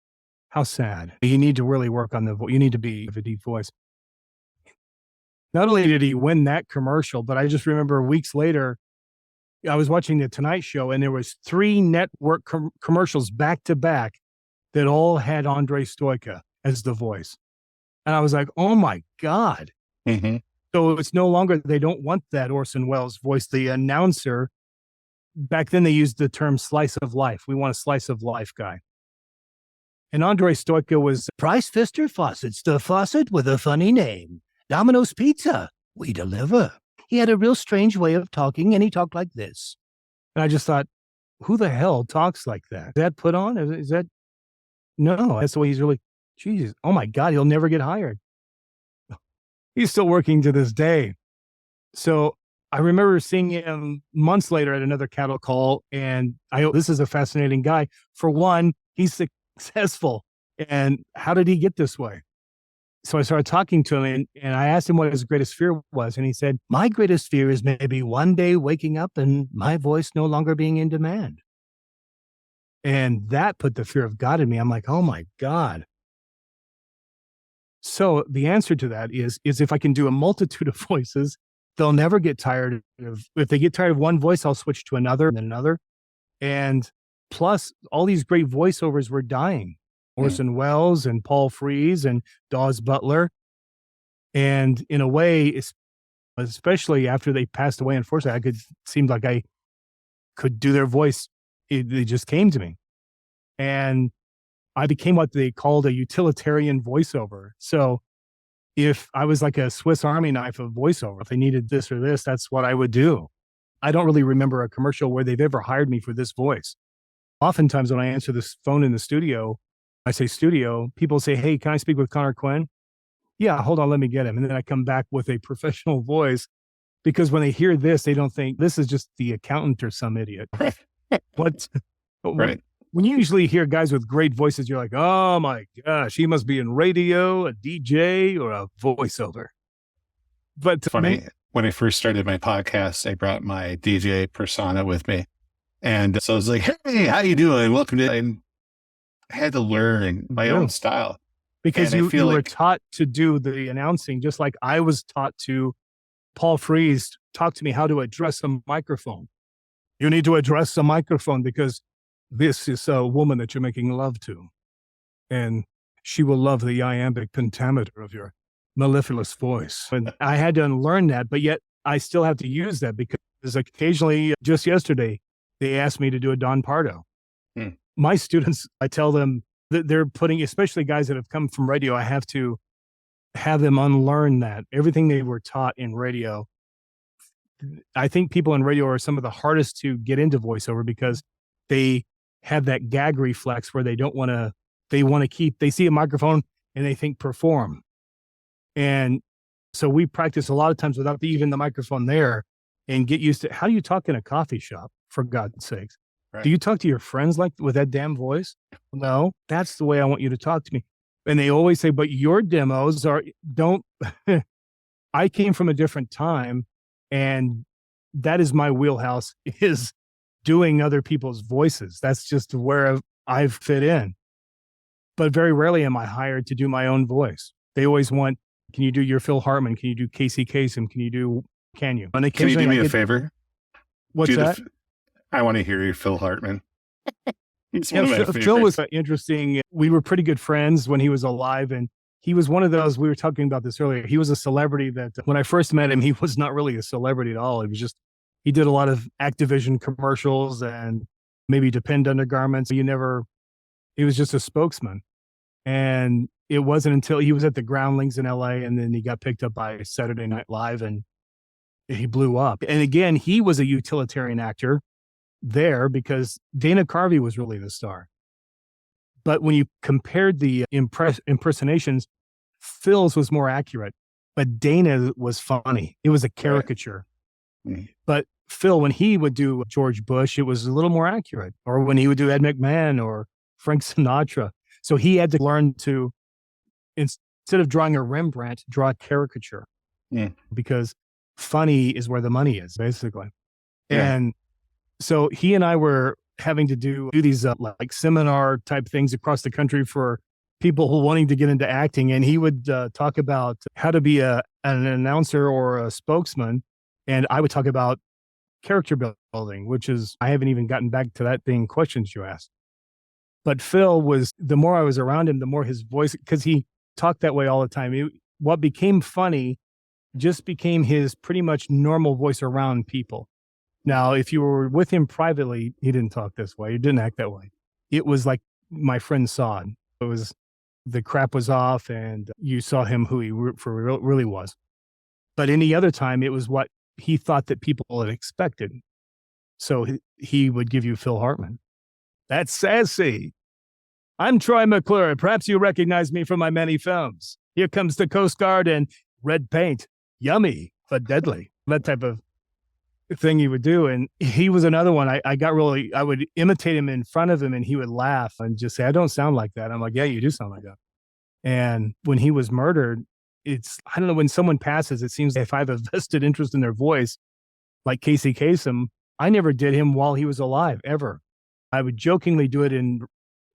How sad. You need to really work on you need to be a deep voice. Not only did he win that commercial, but I just remember weeks later, I was watching the Tonight Show and there was 3 network commercials back to back that all had Andre Stoica as the voice. And I was like, oh my God. Mm-hmm. So it's no longer, they don't want that Orson Welles voice, the announcer. Back then they used the term slice of life. We want a slice of life guy. And Andre Stoica was Price Pfister Faucet's the faucet with a funny name. Domino's Pizza, we deliver. He had a real strange way of talking, and he talked like this. And I just thought, who the hell talks like that? Is that put on? Is that? No, that's the way he's really, Jesus, oh my God, he'll never get hired. He's still working to this day. So I remember seeing him months later at another cattle call, and this is a fascinating guy. For one, he's successful. And how did he get this way? So I started talking to him and I asked him what his greatest fear was. And he said, my greatest fear is maybe one day waking up and my voice no longer being in demand. And that put the fear of God in me. I'm like, oh my God. So the answer to that is if I can do a multitude of voices, they'll never get tired of, if they get tired of one voice, I'll switch to another and then another. And plus all these great voiceovers were dying. Orson Welles and Paul Frees and Dawes Butler. And in a way, especially after they passed away, unfortunately, seemed like I could do their voice. They just came to me. And I became what they called a utilitarian voiceover. So if I was like a Swiss Army knife of voiceover, if they needed this or this, that's what I would do. I don't really remember a commercial where they've ever hired me for this voice. Oftentimes when I answer this phone in the studio, I say studio, people say, hey, can I speak with Connor Quinn? Yeah, hold on, let me get him. And then I come back with a professional voice because when they hear this, they don't think this is just the accountant or some idiot. What? Right. When you usually hear guys with great voices, you're like, oh my gosh, he must be in radio, a DJ, or a voiceover. But funny, when I first started my podcast, I brought my DJ persona with me. And so I was like, hey, how you doing? Welcome to, and I had to learn my own style. Because you were taught to do the announcing, just like I was taught to. Paul Frees taught to me how to address a microphone. You need to address the microphone because this is a woman that you're making love to. And she will love the iambic pentameter of your mellifluous voice. And I had to unlearn that, but yet I still have to use that because occasionally, just yesterday, they asked me to do a Don Pardo. My students, I tell them that they're putting, especially guys that have come from radio, I have to have them unlearn that. Everything they were taught in radio. I think people in radio are some of the hardest to get into voiceover because they have that gag reflex where they see a microphone and they think perform. And so we practice a lot of times without even the microphone there and get used to, how do you talk in a coffee shop, for God's sakes? Right. Do you talk to your friends like with that damn voice? No, that's the way I want you to talk to me. And they always say, but your demos don't, I came from a different time and that is my wheelhouse, is doing other people's voices. That's just where I fit in. But very rarely am I hired to do my own voice. They always want, can you do your Phil Hartman? Can you do Casey Kasem? Can you? Can you do me a favor? What's that? I want to hear your Phil Hartman. Phil was interesting. We were pretty good friends when he was alive. And he was one of those, we were talking about this earlier. He was a celebrity that when I first met him, he was not really a celebrity at all. It was just, he did a lot of Activision commercials and maybe Depend undergarments. He was just a spokesman. And it wasn't until he was at the Groundlings in LA and then he got picked up by Saturday Night Live and he blew up. And again, he was a utilitarian actor there because Dana Carvey was really the star. But when you compared the impersonations, Phil's was more accurate, but Dana was funny. It was a caricature. Right. But Phil, when he would do George Bush, it was a little more accurate. Or when he would do Ed McMahon or Frank Sinatra. So he had to learn to, instead of drawing a Rembrandt, draw a caricature. Because funny is where the money is, basically. Yeah. And so he and I were having to do these like seminar type things across the country for people who wanting to get into acting. And he would talk about how to be an announcer or a spokesman. And I would talk about character building, which is, I haven't even gotten back to that being questions you asked. But Phil was, the more I was around him, the more his voice, because he talked that way all the time. What became funny just became his pretty much normal voice around people. Now, if you were with him privately, he didn't talk this way. He didn't act that way. It was like my friend saw it. It was, the crap was off and you saw him who he really was. But any other time, it was what he thought that people had expected. So he would give you Phil Hartman. That's sassy. I'm Troy McClure. Perhaps you recognize me from my many films. Here comes the Coast Guard and red paint. Yummy, but deadly. That type of thing he would do. And he was another one. I would imitate him in front of him and he would laugh and just say, I don't sound like that. I'm like, yeah, you do sound like that. And when he was murdered, I don't know, when someone passes, it seems if I have a vested interest in their voice, like Casey Kasem, I never did him while he was alive, ever. I would jokingly do it in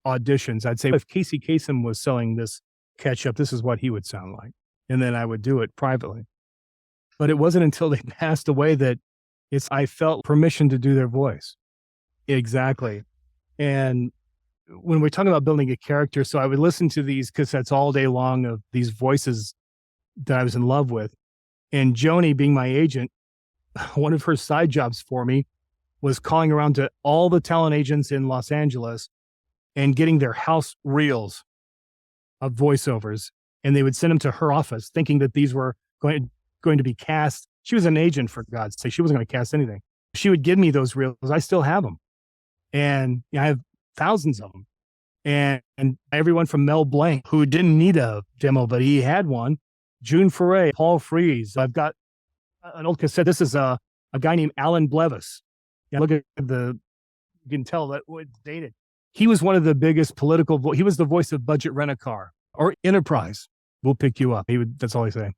auditions. I'd say, if Casey Kasem was selling this ketchup, this is what he would sound like. And then I would do it privately. But it wasn't until they passed away that I felt permission to do their voice. Exactly. And when we're talking about building a character, so I would listen to these cassettes all day long of these voices that I was in love with. And Joni, being my agent, one of her side jobs for me was calling around to all the talent agents in Los Angeles and getting their house reels of voiceovers. And they would send them to her office thinking that these were going to be cast. She was an agent, for God's sake. She wasn't going to cast anything. She would give me those reels. I still have them. And I have thousands of them. And everyone from Mel Blanc, who didn't need a demo, but he had one. June Foray, Paul Frees. I've got an old cassette. This is a guy named Alan Blevis. Yeah, look at you can tell that it's dated. He was one of the biggest political, he was the voice of Budget Rent-A-Car or Enterprise. We'll pick you up. That's all I say.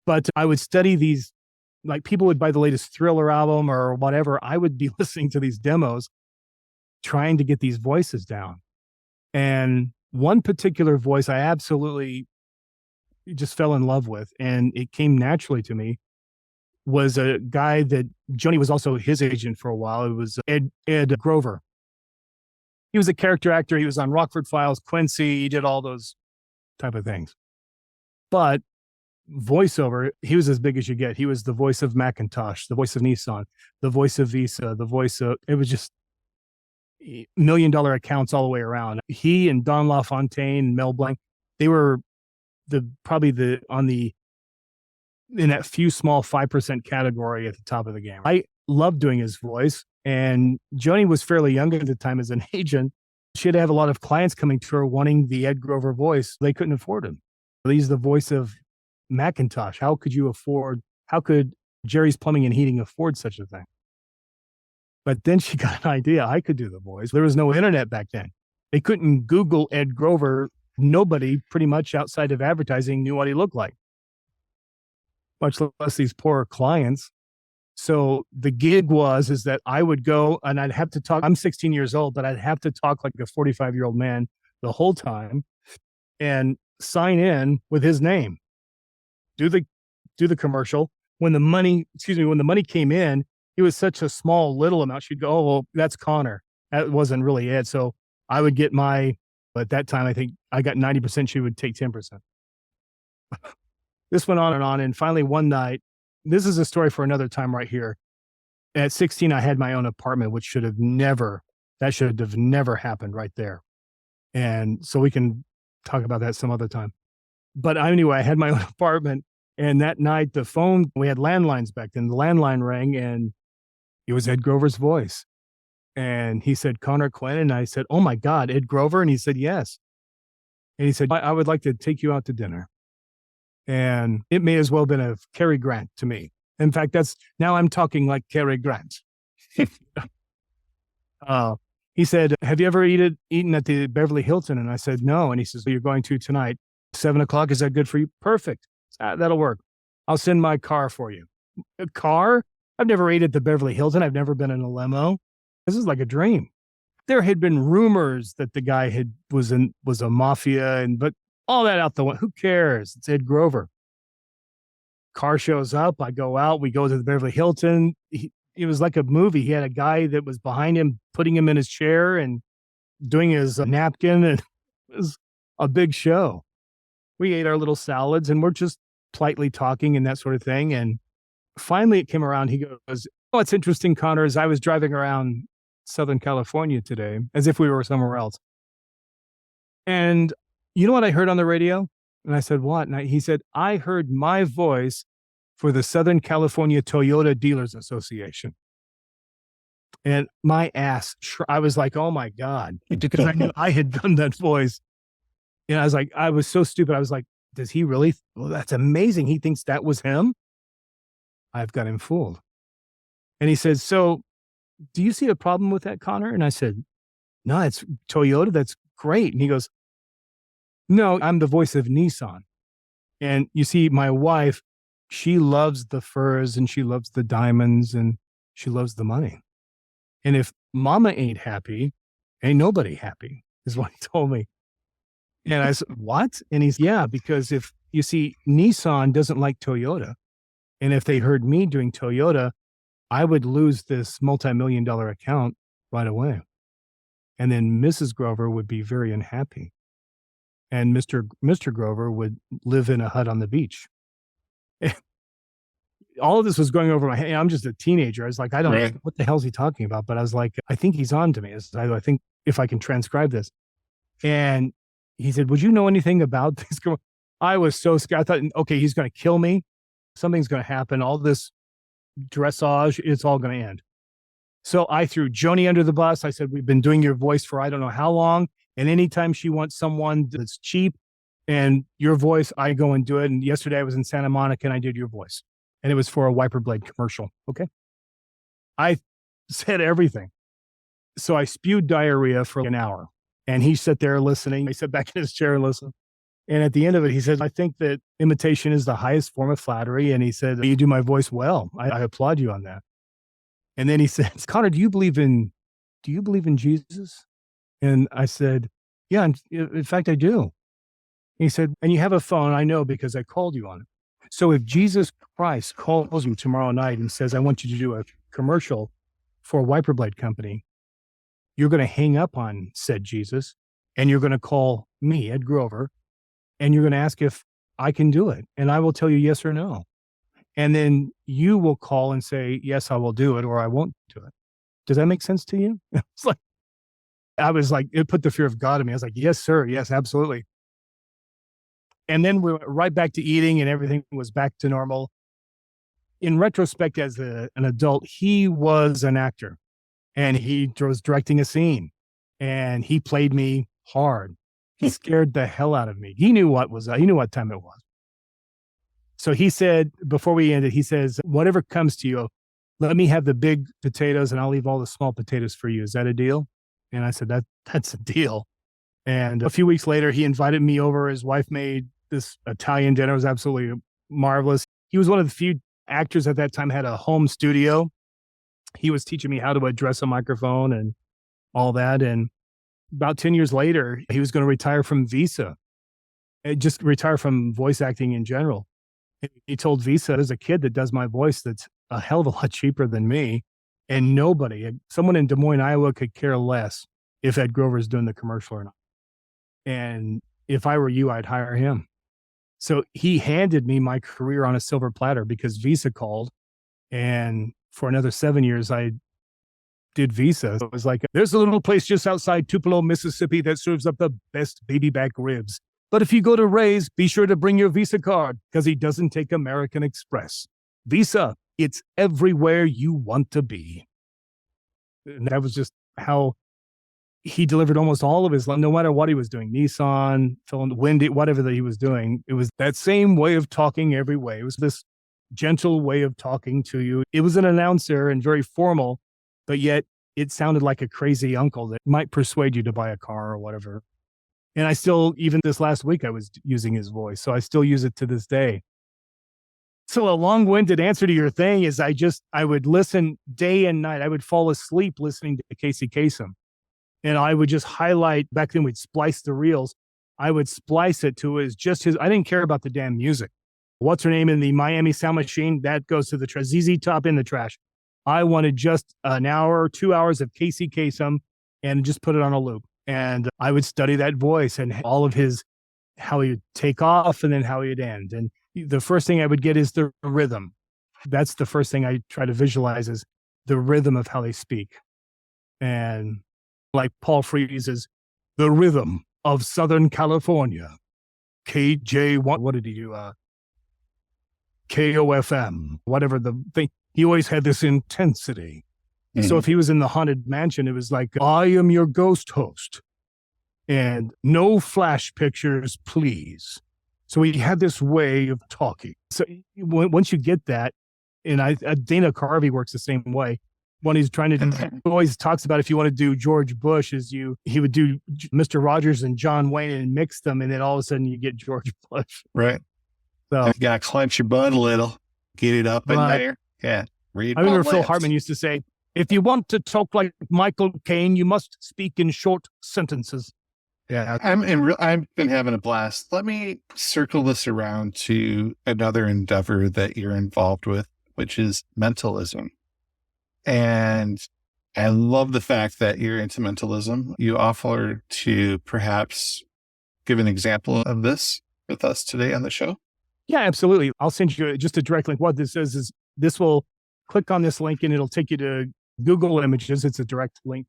But I would study these, like people would buy the latest Thriller album or whatever. I would be listening to these demos, trying to get these voices down. And one particular voice I absolutely just fell in love with, and it came naturally to me, was a guy that Joni was also his agent for a while. It was Ed Grover. He was a character actor. He was on Rockford Files, Quincy. He did all those type of things. But voiceover, he was as big as you get. He was the voice of Macintosh, the voice of Nissan, the voice of Visa, the voice of, it was just $1 million accounts all the way around. He and Don LaFontaine, Mel Blanc, they were in that few small 5% category at the top of the game. I loved doing his voice, and Joni was fairly young at the time as an agent. She had to have a lot of clients coming to her wanting the Ed Grover voice. They couldn't afford him. He's the voice of Macintosh. How could Jerry's Plumbing and Heating afford such a thing? But then she got an idea. I could do the voice. There was no internet back then. They couldn't Google Ed Grover. Nobody pretty much outside of advertising knew what he looked like, much less these poor clients. So the gig is that I would go and I'd have to talk. I'm 16 years old, but I'd have to talk like a 45-year-old man the whole time and sign in with his name. Do the commercial. When the money came in, it was such a small little amount. She'd go, "Oh, well, that's Connor." That wasn't really it. So I would get at that time, I think I got 90%. She would take 10%. This went on. And finally one night, this is a story for another time right here. At 16, I had my own apartment, which should have never happened right there. And so we can talk about that some other time. But anyway, I had my own apartment. And that night, we had landlines back then. The landline rang and it was Ed Grover's voice. And he said, "Connor Quinn." And I said, "Oh my God, Ed Grover?" And he said, "Yes." And he said, I would like to take you out to dinner." And it may as well have been a Cary Grant to me. In fact, now I'm talking like Cary Grant. He said, "Have you ever eaten at the Beverly Hilton?" And I said, "No." And he says, "Well, you're going to tonight, 7:00. Is that good for you?" "Perfect. That'll work. I'll send my car for you." A car? I've never ate at the Beverly Hilton. I've never been in a limo. This is like a dream. There had been rumors that the guy was a mafia, but all that out the window. Who cares? It's Ed Grover. Car shows up. I go out. We go to the Beverly Hilton. It was like a movie. He had a guy that was behind him, putting him in his chair and doing his napkin. And it was a big show. We ate our little salads and we're just politely talking and that sort of thing. And finally it came around. He goes, "Oh, it's interesting, Connor, as I was driving around Southern California today," as if we were somewhere else. "And you know what I heard on the radio?" And I said, "What?" And he said, "I heard my voice for the Southern California Toyota Dealers Association." And my ass, I was like, "Oh my God," because I knew I had done that voice. And I was so stupid. I was like, "Does he really? Well, that's amazing. He thinks that was him." I've got him fooled. And he said, "So do you see a problem with that, Connor?" And I said, "No, it's Toyota. That's great." And he goes, No, I'm the voice of Nissan. And you see, my wife, she loves the furs and she loves the diamonds and she loves the money. And if mama ain't happy, ain't nobody happy, is what he told me. And I said, what? And he's, yeah, because if you see, Nissan doesn't like Toyota. And if they heard me doing Toyota, I would lose this multi-million-dollar account right away. And then Mrs. Grover would be very unhappy. And Mr. Grover would live in a hut on the beach. All of this was going over my head. I'm just a teenager. I was like, I don't know what the hell is he talking about? But I was like, I think he's on to me. I think if I can transcribe this. And he said, would you know anything about this? I was so scared. I thought, okay, he's going to kill me. Something's going to happen. All this dressage, it's all going to end. So I threw Joni under the bus. I said, we've been doing your voice for I don't know how long. And anytime she wants someone that's cheap and your voice, I go and do it. And yesterday I was in Santa Monica and I did your voice. And it was for a wiper blade commercial. Okay. I said everything. So I spewed diarrhea for an hour and he sat there listening. He sat back in his chair and listened. And at the end of it, he said, I think that imitation is the highest form of flattery. And he said, you do my voice well. I applaud you on that. And then he said, Connor, do you believe in Jesus? And I said, yeah, in fact, I do. He said, and you have a phone. I know because I called you on it. So if Jesus Christ calls you tomorrow night and says, I want you to do a commercial for a wiper blade company, you're going to hang up on said Jesus and you're going to call me, Ed Grover, and you're going to ask if I can do it. And I will tell you yes or no. And then you will call and say, yes, I will do it, or I won't do it. Does that make sense to you? I was like, it put the fear of God in me. I was like, yes, sir. Yes, absolutely. And then we went right back to eating and everything was back to normal. In retrospect, as an adult, he was an actor and he was directing a scene and he played me hard. He scared the hell out of me. He knew what time it was. So he said, before we ended, he says, whatever comes to you, let me have the big potatoes and I'll leave all the small potatoes for you. Is that a deal? And I said, that's a deal. And a few weeks later, he invited me over. His wife made this Italian dinner. It was absolutely marvelous. He was one of the few actors at that time had a home studio. He was teaching me how to address a microphone and all that. And about 10 years later, he was going to retire from Visa, just retire from voice acting in general. He told Visa, there's a kid that does my voice that's a hell of a lot cheaper than me. And someone in Des Moines, Iowa could care less if Ed Grover is doing the commercial or not. And if I were you, I'd hire him. So he handed me my career on a silver platter because Visa called. And for another 7 years, I did Visa. So it was like, there's a little place just outside Tupelo, Mississippi that serves up the best baby back ribs. But if you go to Ray's, be sure to bring your Visa card because he doesn't take American Express. Visa, it's everywhere you want to be. And that was just how he delivered almost all of his, no matter what he was doing, Nissan, Windy, whatever that he was doing. It was that same way of talking every way. It was this gentle way of talking to you. It was an announcer and very formal, but yet it sounded like a crazy uncle that might persuade you to buy a car or whatever. And I still, even this last week, I was using his voice. So I still use it to this day. So a long-winded answer to your thing is I would listen day and night. I would fall asleep listening to Casey Kasem. And I would just highlight, back then we'd splice the reels. I would splice it to just his, I didn't care about the damn music. What's her name in the Miami Sound Machine? That goes to the ZZ Top in the trash. I wanted just an hour, 2 hours of Casey Kasem and just put it on a loop. And I would study that voice and all of how he would take off and then how he'd end. And the first thing I would get is the rhythm. That's the first thing I try to visualize is the rhythm of how they speak. And like Paul Frees is the rhythm of Southern California. KJ, what did he do? KOFM, whatever the thing. He always had this intensity. Mm-hmm. So if he was in the Haunted Mansion, it was like, I am your ghost host. And no flash pictures, please. So he had this way of talking. So once you get that, and Dana Carvey works the same way. when he's trying to, always talks about if you want to do George Bush, he would do Mr. Rogers and John Wayne and mix them, and then all of a sudden you get George Bush. Right. So You got to clench your butt a little, get it up in there. Yeah. I remember Phil Hartman used to say, if you want to talk like Michael Caine, you must speak in short sentences. Yeah. I've been having a blast. Let me circle this around to another endeavor that you're involved with, which is mentalism. And I love the fact that you're into mentalism. You offer to perhaps give an example of this with us today on the show. Yeah, absolutely. I'll send you just a direct link. What this is this will click on this link and it'll take you to Google Images. It's a direct link.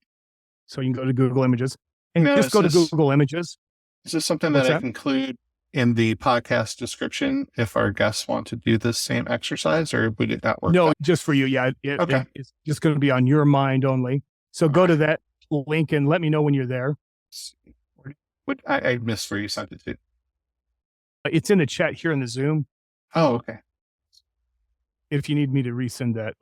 So you can go to Google Images and just go to Google Images. Is this something that I can include in the podcast description if our guests want to do this same exercise, or would it not work? No, just for you. Yeah. Okay. It's just going to be on your mind only. So go to that link and let me know when you're there. What I missed where you sent it to. It's in the chat here in the Zoom. Oh, okay. If you need me to resend that.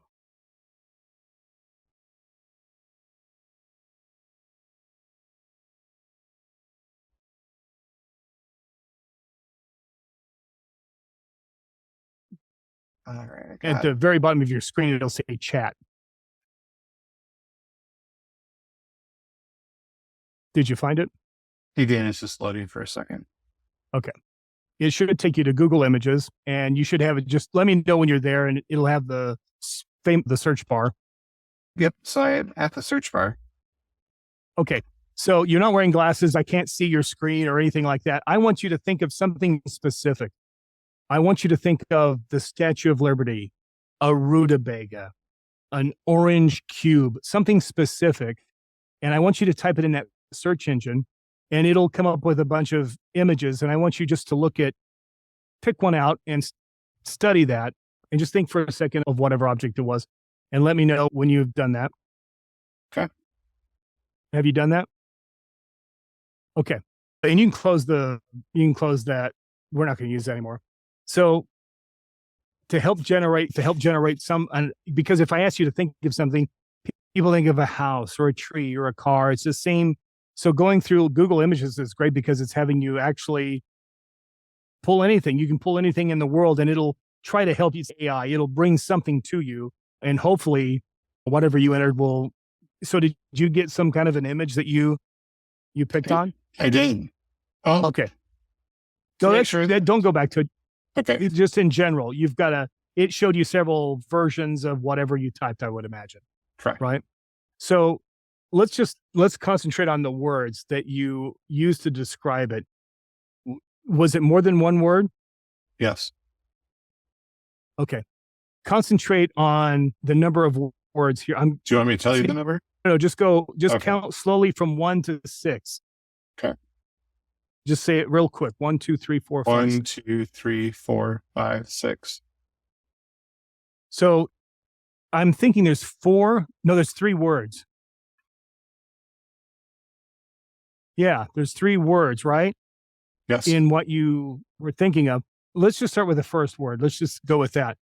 All right. At the very bottom of your screen, it'll say chat. Did you find it? Again, it's just loading for a second. Okay. It should take you to Google Images, and you should have it. Just let me know when you're there, and it'll have the search bar. Yep. So I'm at the search bar. Okay. So you're not wearing glasses. I can't see your screen or anything like that. I want you to think of something specific. I want you to think of the Statue of Liberty, a rutabaga, an orange cube, something specific. And I want you to type it in that search engine, and it'll come up with a bunch of images. And I want you just to pick one out and study that, and just think for a second of whatever object it was, and let me know when you've done that. Okay. Have you done that? Okay. And you can close that. We're not going to use that anymore. So to help generate some, because if I ask you to think of something, people think of a house or a tree or a car. It's the same. So going through Google Images is great because it's having you actually pull anything. You can pull anything in the world, and it'll try to help you. AI, it'll bring something to you, and hopefully whatever you entered will. So did you get some kind of an image that you picked on? I did. Oh, okay. So don't go back to it. Okay. Just in general, it showed you several versions of whatever you typed, I would imagine. Correct. Right. So let's concentrate on the words that you used to describe it. Was it more than one word? Yes. Okay. Concentrate on the number of words here. Do you want me to tell you the number? No, just count slowly from 1 to 6. Okay. Just say it real quick. 1, 2, 3, 4, 5. 1, 2, 3, 4, 5, 6. So I'm thinking there's 3 words. Yeah, there's 3 words, right? Yes. In what you were thinking of. Let's just start with the first word. Let's just go with that.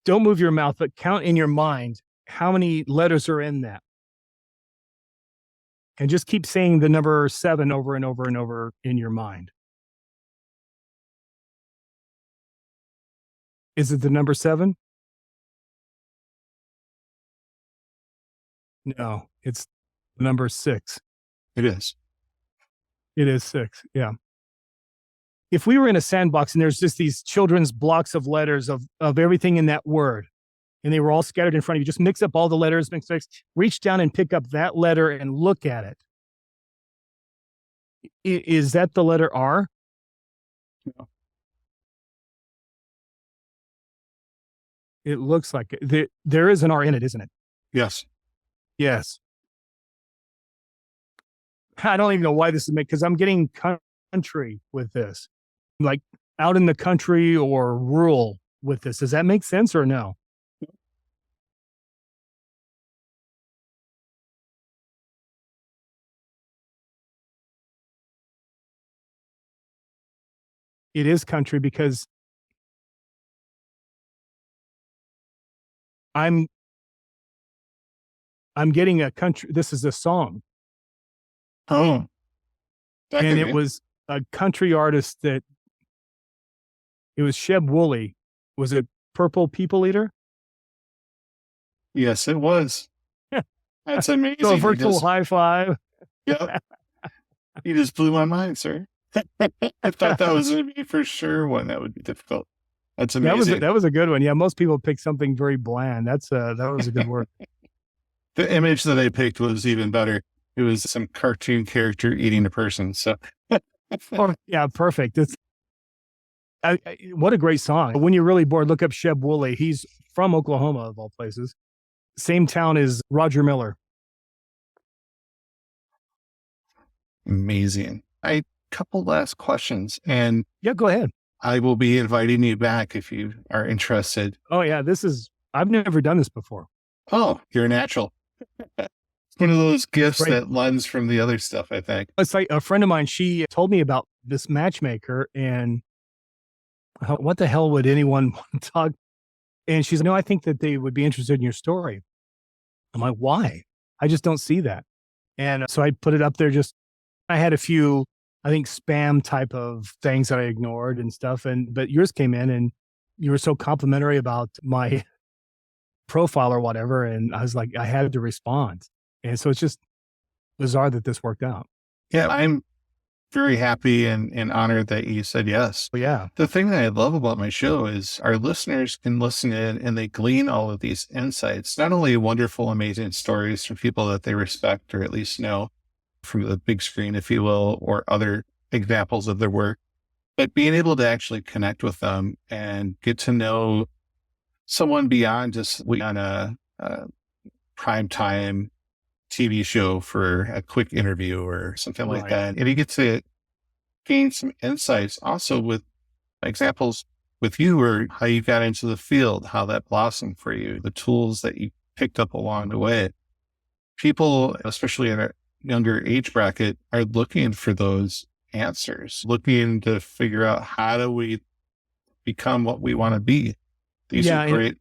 Don't move your mouth, but count in your mind how many letters are in that. And just keep saying the number 7 over and over and over in your mind. Is it the number 7? No, it's the number 6. It is. It is 6. Yeah. If we were in a sandbox and there's just these children's blocks of letters of everything in that word, and they were all scattered in front of you, just mix up all the letters, reach down and pick up that letter and look at it. Is that the letter R? No. It looks like it. There is an R in it, isn't it? Yes. Yes. I don't even know why this is made, because I'm getting country with this. Like out in the country or rural with this. Does that make sense or no? It is country because I'm I'm getting a country. This is a song. Oh, And it was a country artist it was Sheb Woolley. Was it Purple People Eater? Yes, it was. That's amazing. So a virtual high five. Yep. You just blew my mind, sir. I thought that was going to be for sure one that would be difficult. That's amazing. That was a good one. Yeah, most people pick something very bland. That was a good work. The image that I picked was even better. It was some cartoon character eating a person. So, oh, yeah, perfect. What a great song. When you're really bored, look up Sheb Woolley. He's from Oklahoma, of all places. Same town as Roger Miller. Amazing. Couple last questions, and yeah, go ahead. I will be inviting you back if you are interested. Oh yeah, I've never done this before. Oh, you're a natural. It's one of those gifts that lends from the other stuff, I think. It's like a friend of mine, she told me about this matchmaker, and what the hell would anyone want to talk? And she's like, no, I think that they would be interested in your story. I'm like, why? I just don't see that. And so I put it up there. I had a few, I think, spam type of things that I ignored and stuff. But yours came in and you were so complimentary about my profile or whatever. And I was like, I had to respond. And so it's just bizarre that this worked out. Yeah, I'm very happy and honored that you said yes. Yeah. The thing that I love about my show is our listeners can listen in and they glean all of these insights, not only wonderful, amazing stories from people that they respect or at least know from the big screen, if you will, or other examples of their work, but being able to actually connect with them and get to know someone beyond just on a primetime TV show for a quick interview or something like that. And you get to gain some insights also with examples with you or how you got into the field, how that blossomed for you, the tools that you picked up along the way. People, especially in a younger age bracket, are looking for those answers, looking to figure out how do we become what we want to be. These are great.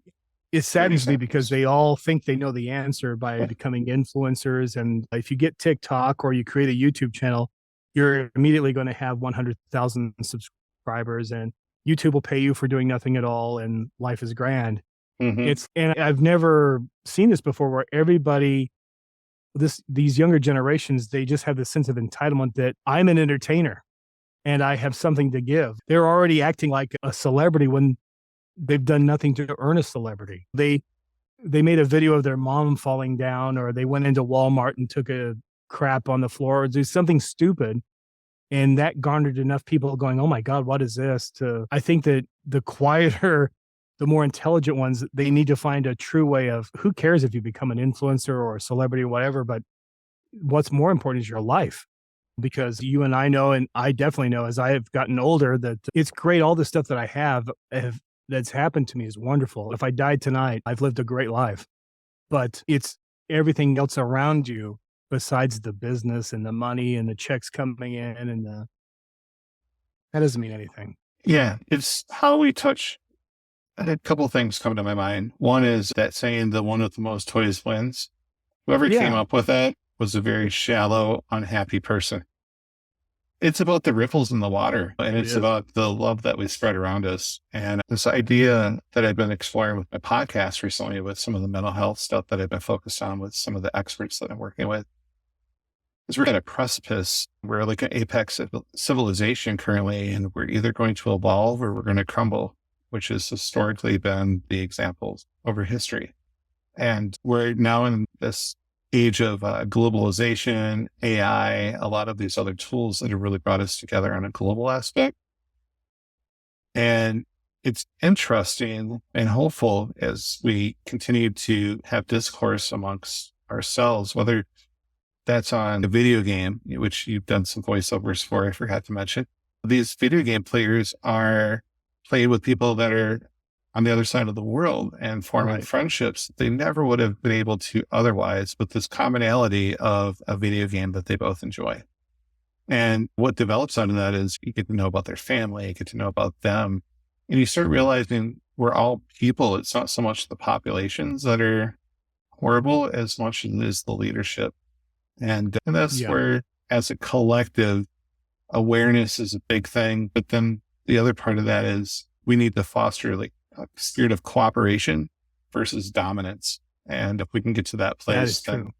It saddens me because they all think they know the answer by becoming influencers. And if you get TikTok or you create a YouTube channel, you're immediately going to have 100,000 subscribers and YouTube will pay you for doing nothing at all. And life is grand. And I've never seen this before where everybody, these younger generations, they just have this sense of entitlement that I'm an entertainer and I have something to give. They're already acting like a celebrity when they've done nothing to earn a celebrity. They made a video of their mom falling down, or they went into Walmart and took a crap on the floor, or do something stupid. And that garnered enough people going, oh my God, what is this? I think that the quieter, the more intelligent ones, they need to find a true way of, who cares if you become an influencer or a celebrity or whatever, but what's more important is your life. Because you and I know, and I definitely know as I have gotten older, that it's great. All the stuff that I have that's happened to me is wonderful. If I died tonight, I've lived a great life. But it's everything else around you besides the business and the money and the checks coming in, and that doesn't mean anything. Yeah, it's how we touch. I had a couple of things come to my mind. One is that saying, the one with the most toys wins. Whoever came up with that was a very shallow, unhappy person. It's about the ripples in the water, and it's about the love that we spread around us. And this idea that I've been exploring with my podcast recently, with some of the mental health stuff that I've been focused on with some of the experts that I'm working with, is we're at a precipice. We're like an apex of civilization currently, and we're either going to evolve or we're going to crumble, which has historically been the examples over history. And we're now in this age of globalization, AI, a lot of these other tools that have really brought us together on a global aspect. And it's interesting and hopeful as we continue to have discourse amongst ourselves, whether that's on a video game, which you've done some voiceovers for, I forgot to mention. These video game players are playing with people that are on the other side of the world and forming friendships they never would have been able to otherwise, with this commonality of a video game that they both enjoy. And what develops out of that is you get to know about their family, you get to know about them, and you start realizing we're all people. It's not so much the populations that are horrible as much as it is the leadership. And that's Yeah, where, as a collective, awareness is a big thing. But then the other part of that is we need to foster like a spirit of cooperation versus dominance. And if we can get to that that is place, true.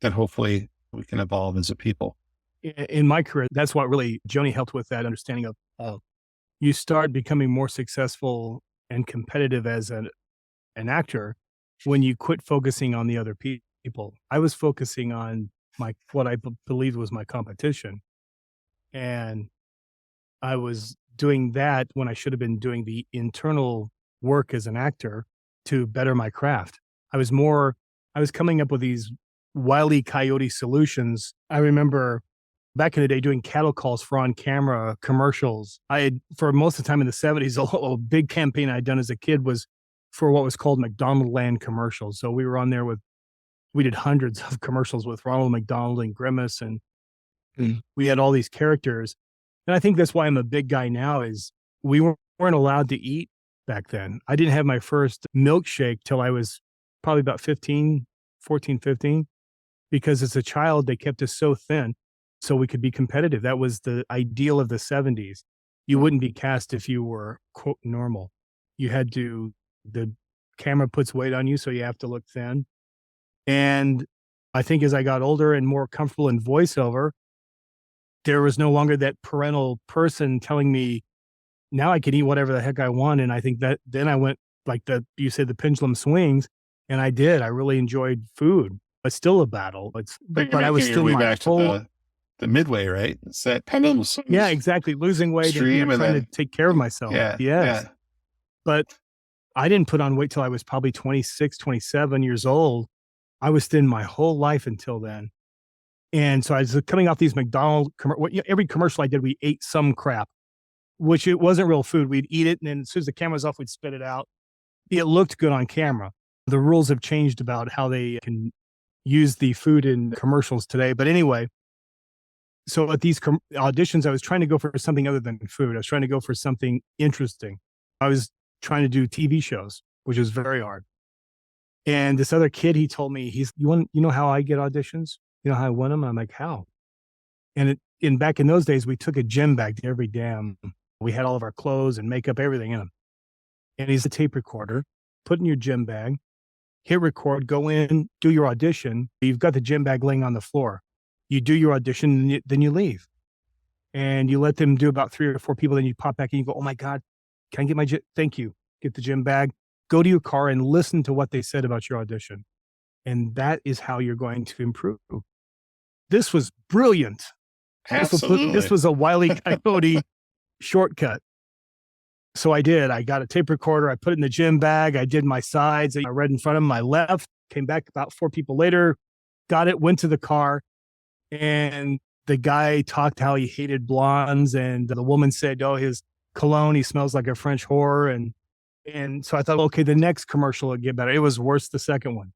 then hopefully we can evolve as a people. In my career, that's what really Joni helped with, that understanding of you start becoming more successful and competitive as an actor when you quit focusing on the other people. I was focusing on what I believed was my competition, and I was doing that when I should have been doing the internal work as an actor to better my craft. I was coming up with these wily coyote solutions. I remember back in the day doing cattle calls for on camera commercials. I had, for most of the time in the 70s, a big campaign I'd done as a kid was for what was called McDonald Land commercials. So we were on there we did hundreds of commercials with Ronald McDonald and Grimace, and we had all these characters. And I think that's why I'm a big guy now, is we weren't allowed to eat back then. I didn't have my first milkshake till I was probably about 15, because as a child, they kept us so thin so we could be competitive. That was the ideal of the 70s. You wouldn't be cast if you were, quote, normal. The camera puts weight on you, so you have to look thin. And I think as I got older and more comfortable in voiceover, there was no longer that parental person telling me, now I can eat whatever the heck I want. And I think that then I went like you said, the pendulum swings, and I did. I really enjoyed food. It's still a battle. But I was still way my back whole, to the midway, right? It's that pendulum swings. yeah, exactly. Losing weight Extreme, and trying to take care of myself. Yeah. Yes. Yeah. But I didn't put on weight till I was probably 26, 27 years old. I was thin my whole life until then. And so I was coming off these McDonald's, every commercial I did, we ate some crap, which it wasn't real food. We'd eat it, and then as soon as the camera was off, we'd spit it out. It looked good on camera. The rules have changed about how they can use the food in commercials today. But anyway, so at these auditions, I was trying to go for something other than food. I was trying to go for something interesting. I was trying to do TV shows, which was very hard. And this other kid, he told me, you know how I get auditions? You know how I win them? I'm like, how? And back in those days, we took a gym bag to every dam. We had all of our clothes and makeup, everything in them. And he's a tape recorder, put in your gym bag, hit record, go in, do your audition. You've got the gym bag laying on the floor. You do your audition, then you leave. And you let them do about 3 or 4 people. Then you pop back and you go, oh my God, can I get my gym? Thank you. Get the gym bag, go to your car and listen to what they said about your audition. And that is how you're going to improve. This was brilliant. Absolutely. This was a Wile E. Coyote shortcut. So I did. I got a tape recorder. I put it in the gym bag. I did my sides. I read in front of them. I left, came back about 4 people later, got it, went to the car. And the guy talked how he hated blondes. And the woman said, oh, his cologne, he smells like a French whore. And so I thought, okay, the next commercial will get better. It was worse the second one.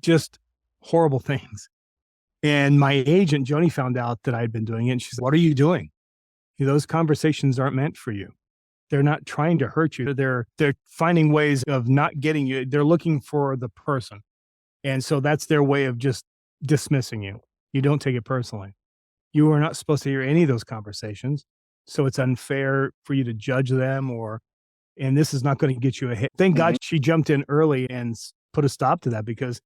Just horrible things. And my agent, Joni, found out that I'd been doing it. And she said, what are you doing? Those conversations aren't meant for you. They're not trying to hurt you. They're finding ways of not getting you. They're looking for the person. And so that's their way of just dismissing you. You don't take it personally. You are not supposed to hear any of those conversations. So it's unfair for you to judge them, and this is not going to get you a hit. Thank God she jumped in early and put a stop to that, because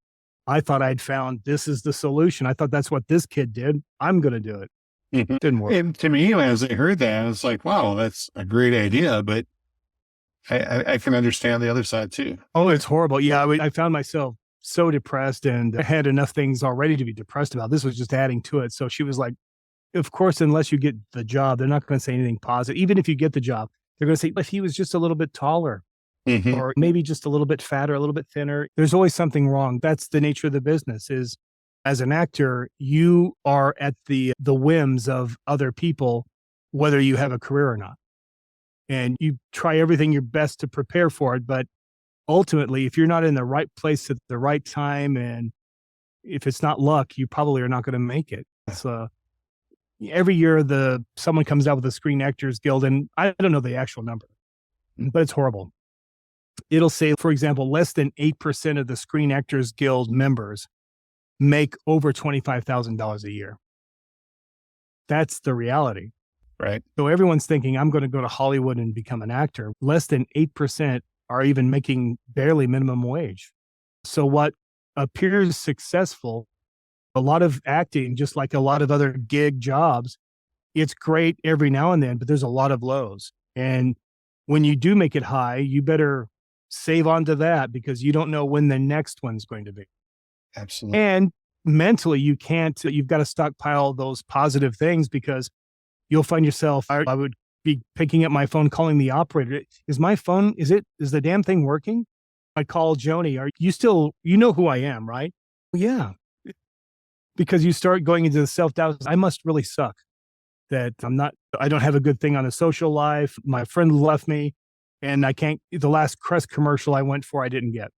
I thought I'd found this is the solution. I thought that's what this kid did. I'm going to do it. Didn't work. And to me, as I heard that, I was like, wow, that's a great idea. But I can understand the other side too. Oh, it's horrible. Yeah, I found myself so depressed, and I had enough things already to be depressed about. This was just adding to it. So she was like, of course, unless you get the job, they're not going to say anything positive. Even if you get the job, they're going to say, if he was just a little bit taller, or maybe just a little bit fatter, a little bit thinner, there's always something wrong. That's the nature of the business. Is as an actor, you are at the whims of other people, whether you have a career or not. And you try everything your best to prepare for it. But ultimately, if you're not in the right place at the right time, and if it's not luck, you probably are not going to make it. So every year, someone comes out with the Screen Actors Guild, and I don't know the actual number, but it's horrible. it'll say, for example, less than 8% of the Screen Actors Guild members make over $25,000 a year. That's the reality. Right. So everyone's thinking, I'm going to go to Hollywood and become an actor. Less than 8% are even making barely minimum wage. So what appears successful, a lot of acting, just like a lot of other gig jobs, it's great every now and then, but there's a lot of lows. And when you do make it high, you better save on to that because you don't know when the next one's going to be. Absolutely. And mentally, you've got to stockpile those positive things because you'll find yourself, I would be picking up my phone, calling the operator. Is my phone, is the damn thing working? I call Joni, you know who I am, right? Well, yeah. Because you start going into the self-doubt, I must really suck. That I don't have a good thing on a social life. My friend left me and the last Crest commercial I went for, I didn't get.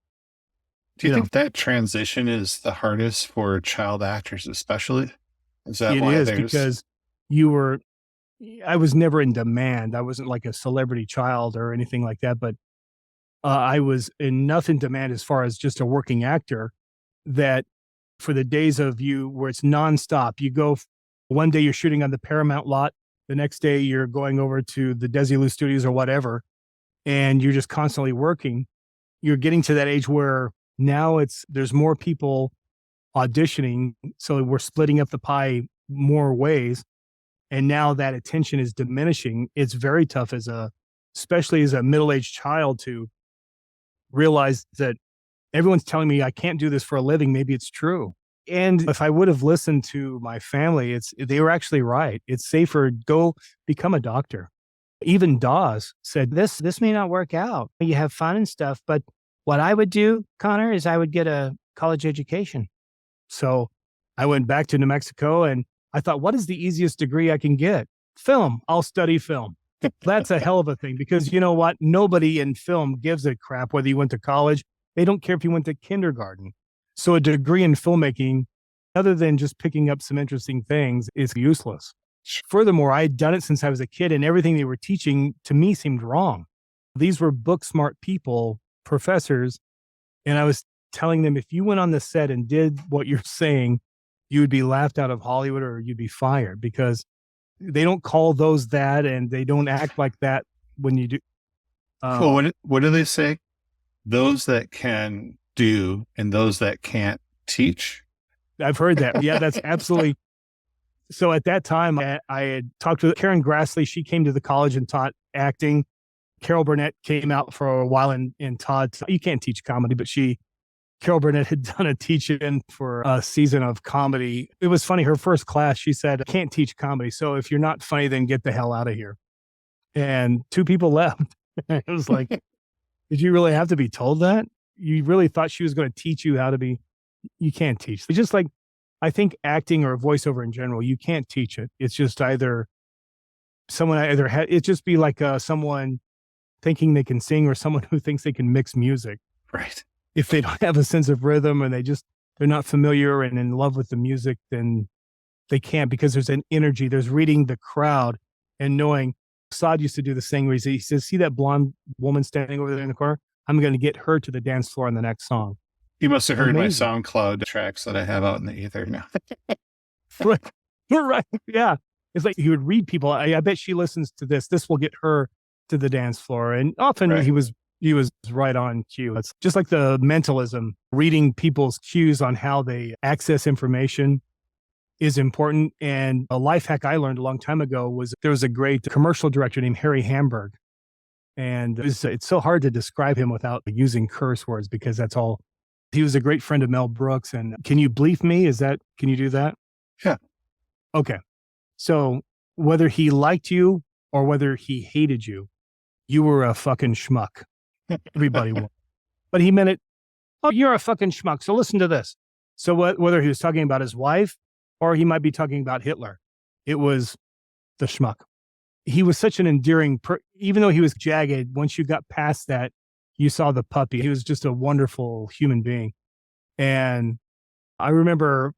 Do you think that transition is the hardest for child actors, especially? Is that why? It is because I was never in demand. I wasn't like a celebrity child or anything like that, but I was enough in demand as far as just a working actor that for the days of you where it's nonstop, you go, one day you're shooting on the Paramount lot, the next day you're going over to the Desilu Studios or whatever, and you're just constantly working. You're getting to that age where now there's more people auditioning, so we're splitting up the pie more ways, and now that attention is diminishing. It's very tough especially as a middle-aged child to realize that everyone's telling me I can't do this for a living. Maybe it's true. And if I would have listened to my family, they were actually right. It's safer, go become a doctor. Even Dawes said, this may not work out. You have fun and stuff, but what I would do, Connor, is I would get a college education. So I went back to New Mexico and I thought, what is the easiest degree I can get? Film. I'll study film. That's a hell of a thing because you know what? Nobody in film gives a crap whether you went to college. They don't care if you went to kindergarten. So a degree in filmmaking, other than just picking up some interesting things, is useless. Furthermore, I had done it since I was a kid and everything they were teaching to me seemed wrong. These were book smart people, professors, and I was telling them, if you went on the set and did what you're saying, you would be laughed out of Hollywood or you'd be fired because they don't call those that and they don't act like that when you do. Well, what do they say? Those that can do and those that can't teach. I've heard that. Yeah, that's absolutely. So at that time, I had talked with Karen Grassley. She came to the college and taught acting. Carol Burnett came out for a while and taught. You can't teach comedy, but Carol Burnett had done a teach-in for a season of comedy. It was funny. Her first class, she said, I can't teach comedy. So if you're not funny, then get the hell out of here. And 2 people left. It was like, did you really have to be told that? You really thought she was going to teach you how to be? You can't teach. It's just like, I think acting or voiceover in general, you can't teach it. It's just it'd just be like someone thinking they can sing or someone who thinks they can mix music. Right. If they don't have a sense of rhythm and they're not familiar and in love with the music, then they can't because there's an energy. There's reading the crowd and knowing. Saad used to do this thing where he says, see that blonde woman standing over there in the corner? I'm going to get her to the dance floor in the next song. You must have heard Amazing. My SoundCloud tracks that I have out in the ether now. Right. Yeah. It's like he would read people. I bet she listens to this. This will get her to the dance floor. And often he was right on cue. It's just like the mentalism, reading people's cues on how they access information is important. And a life hack I learned a long time ago was there was a great commercial director named Harry Hamburg. And it's so hard to describe him without using curse words because that's all. He was a great friend of Mel Brooks. And can you bleep me? Can you do that? Yeah. Okay. So whether he liked you or whether he hated you, you were a fucking schmuck. Everybody was. But he meant it. Oh, you're a fucking schmuck. So listen to this. So whether he was talking about his wife or he might be talking about Hitler, it was the schmuck. He was such an endearing, even though he was jagged, once you got past that, you saw the puppy. He was just a wonderful human being. And I remember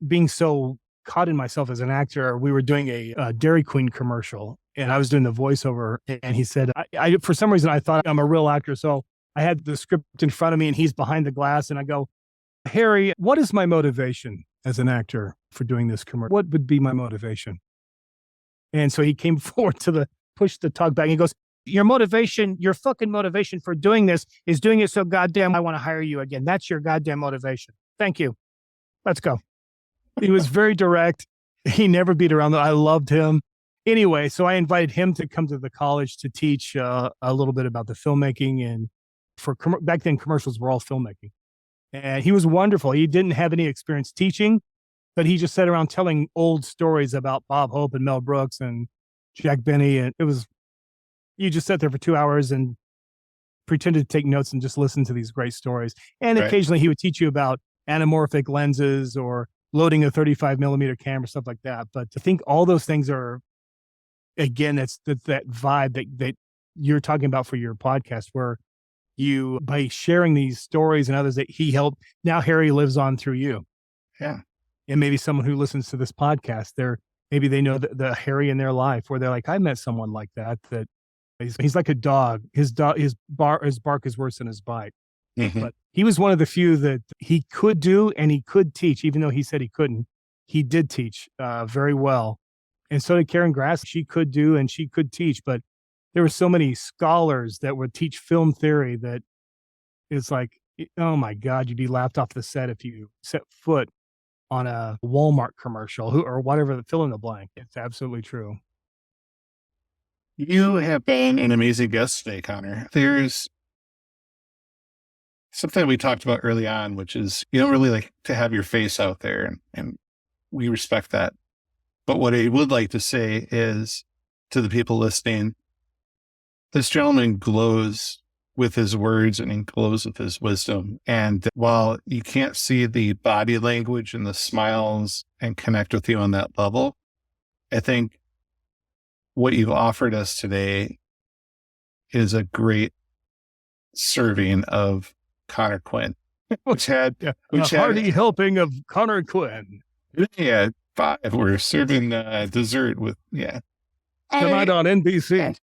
being so caught in myself as an actor. We were doing a Dairy Queen commercial and I was doing the voiceover. And he said, I for some reason, I thought I'm a real actor. So I had the script in front of me and he's behind the glass. And I go, Harry, what is my motivation as an actor for doing this commercial? What would be my motivation? And so he came forward to push the talk back. And he goes, your motivation, your fucking motivation for doing this is doing it so goddamn I want to hire you again. That's your goddamn motivation. Thank you. Let's go. He was very direct. He never beat around. I loved him. Anyway, so I invited him to come to the college to teach a little bit about the filmmaking. And back then, commercials were all filmmaking. And he was wonderful. He didn't have any experience teaching, but he just sat around telling old stories about Bob Hope and Mel Brooks and Jack Benny. And you just sat there for 2 hours and pretended to take notes and just listen to these great stories. And occasionally he would teach you about anamorphic lenses or loading a 35 millimeter camera, stuff like that. But to think all those things are, again, that's that vibe that you're talking about for your podcast, where you, by sharing these stories and others that he helped, now Harry lives on through you. Yeah. And maybe someone who listens to this podcast, maybe they know the Harry in their life where they're like, I met someone like that he's like a dog. His bark is worse than his bite. Mm-hmm. But he was one of the few that he could do and he could teach, even though he said he couldn't. He did teach very well. And so did Karen Grass. She could do and she could teach, but there were so many scholars that would teach film theory that it's like, oh my God, you'd be laughed off the set if you set foot on a Walmart commercial or whatever, fill in the blank. It's absolutely true. You have been an amazing guest today, Connor. There's something we talked about early on, which is you don't really like to have your face out there, and we respect that. But what I would like to say is to the people listening, this gentleman glows with his words and he glows with his wisdom. And while you can't see the body language and the smiles and connect with you on that level, I think what you've offered us today is a great serving of Connor Quinn, which had a hearty helping of Connor Quinn. Yeah, 5. We're serving dessert with tonight on NBC.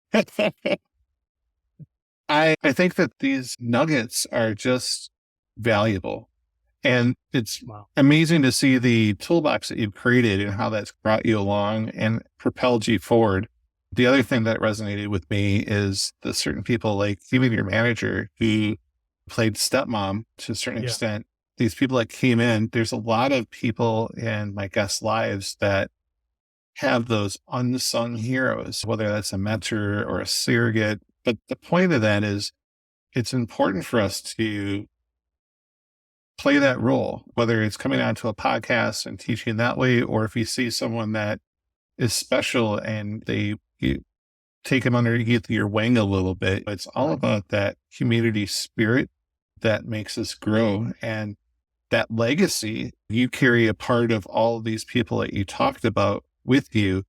I think that these nuggets are just valuable, and it's amazing to see the toolbox that you've created and how that's brought you along and propelled you forward. The other thing that resonated with me is the certain people, like even your manager who played stepmom to a certain extent. These people that came in, there's a lot of people in my guests' lives that have those unsung heroes, whether that's a mentor or a surrogate. But the point of that is it's important for us to play that role, whether it's coming onto a podcast and teaching that way, or if you see someone that is special and you take them underneath your wing a little bit. It's all about that community spirit that makes us grow. And that legacy, you carry a part of all of these people that you talked about with you,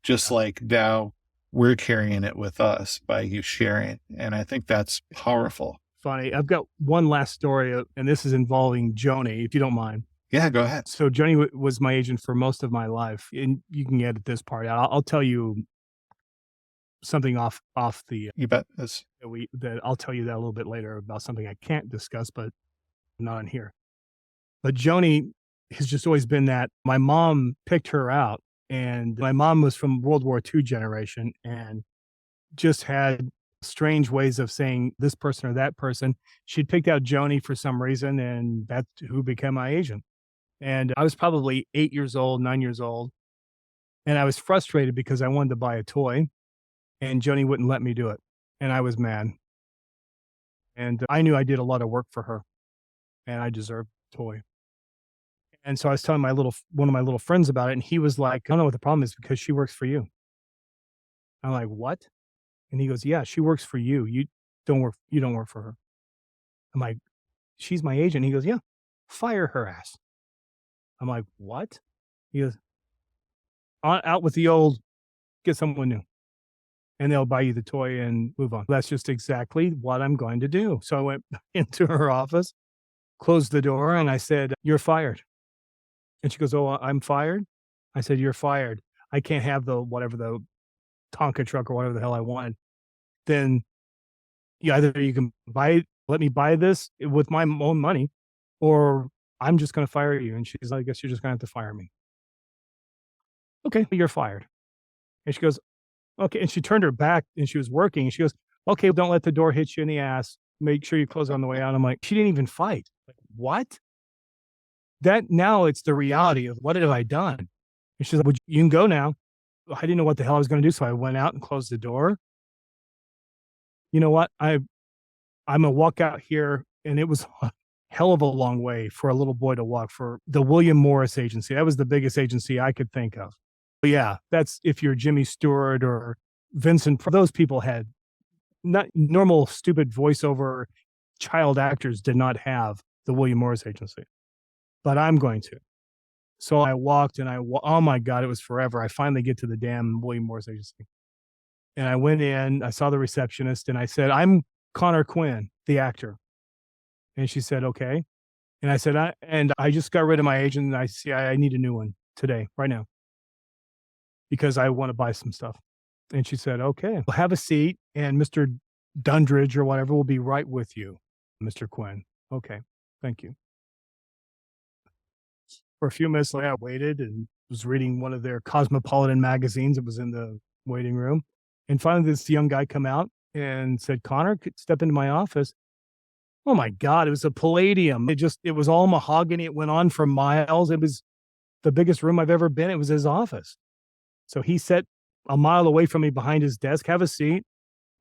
just like now we're carrying it with us by you sharing. And I think that's powerful. Funny. I've got one last story, and this is involving Joni, if you don't mind. Yeah, go ahead. So Joni was my agent for most of my life, and you can edit this part out. I'll tell you something off the. You bet. That I'll tell you that a little bit later about something I can't discuss, but not on here. But Joni has just always been that. My mom picked her out, and my mom was from World War II generation and just had strange ways of saying this person or that person. She'd picked out Joni for some reason, and that's who became my agent. And I was probably 8 years old, 9 years old. And I was frustrated because I wanted to buy a toy and Joni wouldn't let me do it. And I was mad. And I knew I did a lot of work for her and I deserved a toy. And so I was telling one of my little friends about it. And he was like, I don't know what the problem is because she works for you. I'm like, what? And he goes, yeah, she works for you. You don't work for her. I'm like, she's my agent. He goes, yeah, fire her ass. I'm like, what? He goes, out with the old, get someone new. And they'll buy you the toy and move on. That's just exactly what I'm going to do. So I went into her office, closed the door, and I said, you're fired. And she goes, oh, I'm fired? I said, you're fired. I can't have the Tonka truck or whatever the hell I wanted. Then either you can buy let me buy this with my own money, or I'm just going to fire you. And she's like, I guess you're just going to have to fire me. Okay, you're fired. And she goes, okay. And she turned her back and she was working. And she goes, okay, don't let the door hit you in the ass. Make sure you close on the way out. I'm like, she didn't even fight. Like, what? That now it's the reality of what have I done? And she's like, well, you can go now. I didn't know what the hell I was going to do. So I went out and closed the door. You know what? I'm going to walk out here. And it was a hell of a long way for a little boy to walk for the William Morris agency. That was the biggest agency I could think of. But yeah, that's if you're Jimmy Stewart or Vincent. Those people had not normal, stupid voiceover child actors did not have the William Morris agency, but I'm going to. So I walked and oh my God, it was forever. I finally get to the damn William Morris agency. And I went in, I saw the receptionist and I said, I'm Connor Quinn, the actor. And she said, okay. And I said, I just got rid of my agent and I need a new one today, right now, because I want to buy some stuff. And she said, okay, well, have a seat. And Mr. Dundridge or whatever will be right with you, Mr. Quinn. Okay, thank you. For a few minutes later, I waited and was reading one of their Cosmopolitan magazines. It was in the waiting room. And finally, this young guy come out and said, Connor, step into my office. Oh my God, it was a Palladium. It was all mahogany. It went on for miles. It was the biggest room I've ever been. It was his office. So he sat a mile away from me behind his desk. Have a seat.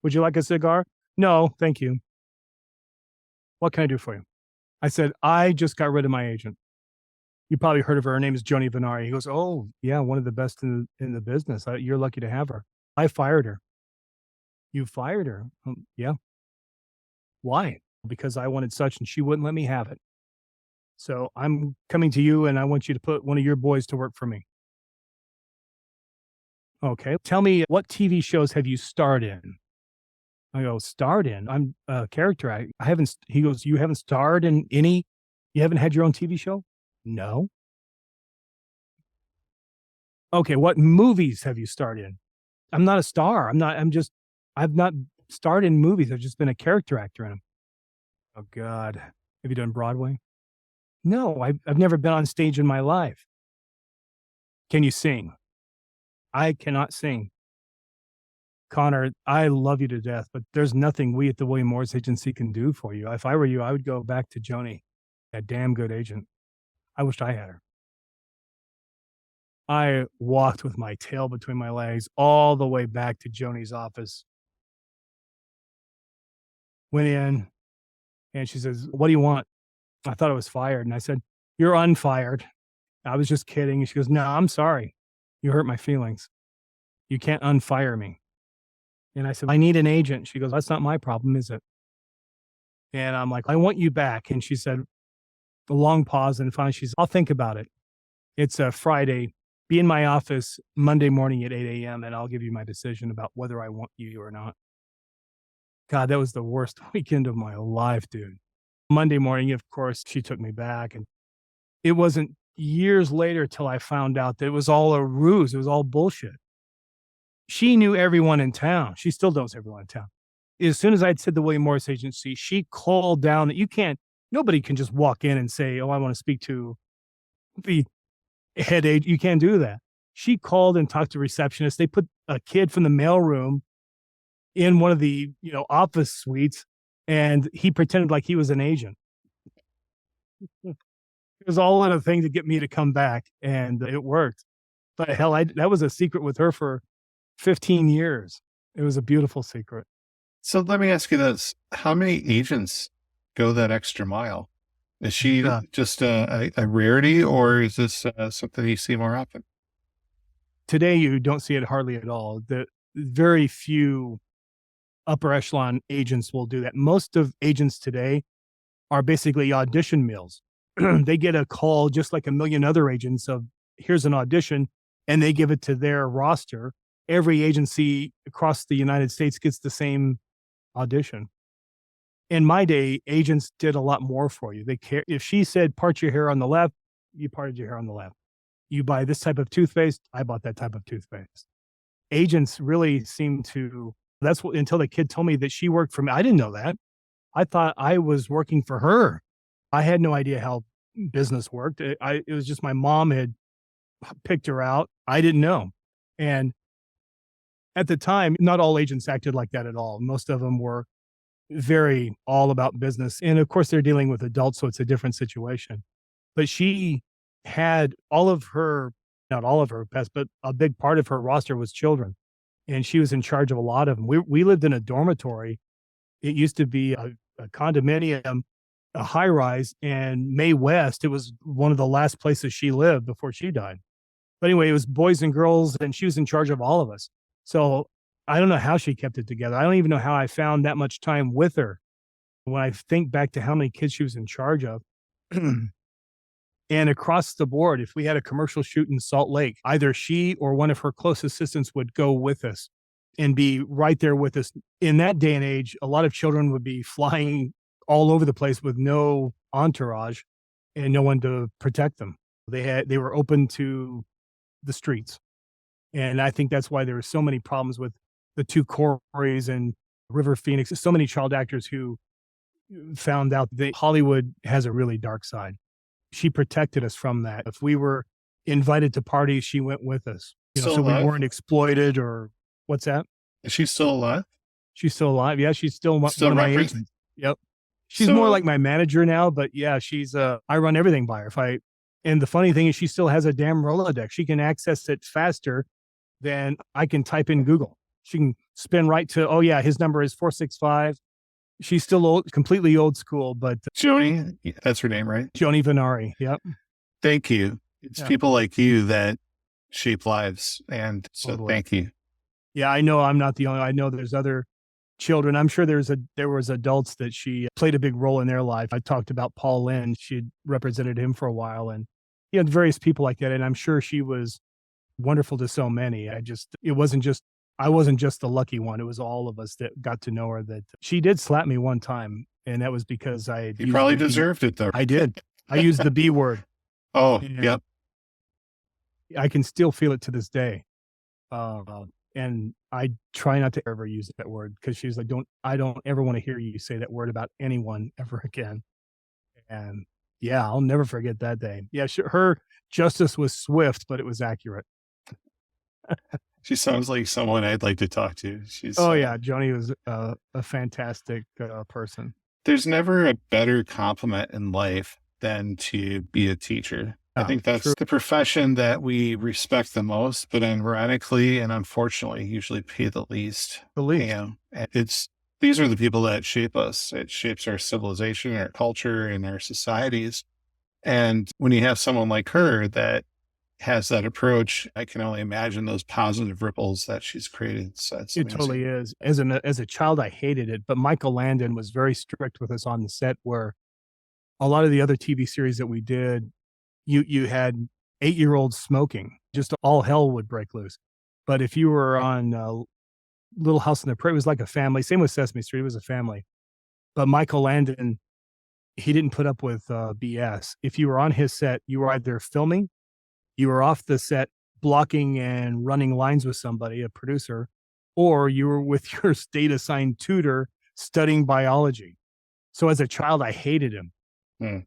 Would you like a cigar? No, thank you. What can I do for you? I said, I just got rid of my agent. You probably heard of her. Her name is Joni Vinari. He goes, oh, yeah, one of the best in the business. You're lucky to have her. I fired her. You fired her? Yeah. Why? Because I wanted such and she wouldn't let me have it. So I'm coming to you and I want you to put one of your boys to work for me. Okay. Tell me, what TV shows have you starred in? I go, starred in? I'm a character. I haven't, he goes, you haven't starred in any, you haven't had your own TV show? No. Okay. What movies have you starred in? I'm not a star. I've not starred in movies. I've just been a character actor in them. Oh God. Have you done Broadway? No, I've never been on stage in my life. Can you sing? I cannot sing. Connor, I love you to death, but there's nothing we at the William Morris Agency can do for you. If I were you, I would go back to Joni, a damn good agent. I wished I had her. I walked with my tail between my legs all the way back to Joni's office. Went in, and she says, what do you want? I thought I was fired. And I said, you're unfired. I was just kidding. And she goes, no, I'm sorry. You hurt my feelings. You can't unfire me. And I said, I need an agent. She goes, that's not my problem, is it? And I'm like, I want you back. And she said, a long pause. And finally, she said, I'll think about it. It's a Friday. Be in my office Monday morning at 8 a.m. and I'll give you my decision about whether I want you or not. God, that was the worst weekend of my life, dude. Monday morning, of course, she took me back. And it wasn't years later till I found out that it was all a ruse. It was all bullshit. She knew everyone in town. She still knows everyone in town. As soon as I'd said the William Morris Agency, she called down that nobody can just walk in and say, oh, I want to speak to the head agent. You can't do that. She called and talked to receptionists. They put a kid from the mailroom in one of the, office suites, and he pretended like he was an agent. It was all in a thing to get me to come back, and it worked. But hell, that was a secret with her for 15 years. It was a beautiful secret. So let me ask you this. How many agents go that extra mile? Is she just a rarity, or is this something you see more often? Today, you don't see it hardly at all. The very few upper echelon agents will do that. Most of agents today are basically audition mills. They get a call just like a million other agents of, here's an audition, and they give it to their roster. Every agency across the United States gets the same audition. In my day, agents did a lot more for you. They care. If she said, part your hair on the left, you parted your hair on the left. You buy this type of toothpaste, I bought that type of toothpaste. Agents really seem to, until the kid told me that she worked for me. I didn't know that. I thought I was working for her. I had no idea how business worked. It was just my mom had picked her out. I didn't know. And at the time, not all agents acted like that at all. Most of them were very all about business. And of course, they're dealing with adults, so it's a different situation. But she had all of her, not all of her pets, but a big part of her roster was children. And she was in charge of a lot of them. We lived in a dormitory. It used to be a condominium, a high rise, and Mae West, it was one of the last places she lived before she died. But anyway, it was boys and girls, and she was in charge of all of us. So I don't know how she kept it together. I don't even know how I found that much time with her. When I think back to how many kids she was in charge of, and across the board, if we had a commercial shoot in Salt Lake, either she or one of her close assistants would go with us and be right there with us. In that day and age, a lot of children would be flying all over the place with no entourage and no one to protect them. They were open to the streets. And I think that's why there were so many problems with the two Corys and River Phoenix. So many child actors who found out that Hollywood has a really dark side. She protected us from that. If we were invited to parties, she went with us. So we weren't exploited or what's that? Is she still alive? She's still alive. Yeah, she's still one of my agents. Yep. She's more like my manager now, but yeah, she's I run everything by her. And the funny thing is she still has a damn Rolodex. She can access it faster than I can type in Google. She can spin right to, oh yeah, his number is 465. She's still completely old school, but Joni, that's her name, right? Joni Vinari. Yep. Thank you. It's people like you that shape lives. And so thank you. Yeah, I know I'm not the only, I know there's other children. I'm sure there was adults that she played a big role in their life. I talked about Paul Lynn. She represented him for a while, and various people like that. And I'm sure she was wonderful to so many. I wasn't just the lucky one. It was all of us that got to know her. That she did slap me one time, and that was because You probably deserved it though. I did. I used the B word. Oh, yep. I can still feel it to this day. And I try not to ever use that word because she's like, I don't ever want to hear you say that word about anyone ever again. And yeah, I'll never forget that day. Yeah, her justice was swift, but it was accurate. She sounds like someone I'd like to talk to. Yeah, Joni was a fantastic person. There's never a better compliment in life than to be a teacher. I think that's the profession that we respect the most, but ironically and unfortunately usually pay the least. And these are the people that shape us. It shapes our civilization, our culture, and our societies. And when you have someone like her that has that approach, I can only imagine those positive ripples that she's created. So it's amazing. Totally is. As a child, I hated it, but Michael Landon was very strict with us on the set, where a lot of the other TV series that we did, you had 8-year-olds smoking, just all hell would break loose. But if you were on Little House on the Prairie, it was like a family. Same with Sesame Street, it was a family. But Michael Landon, he didn't put up with BS. If you were on his set, you were either filming, you were off the set blocking and running lines with somebody, a producer, or you were with your state assigned tutor studying biology. So as a child, I hated him.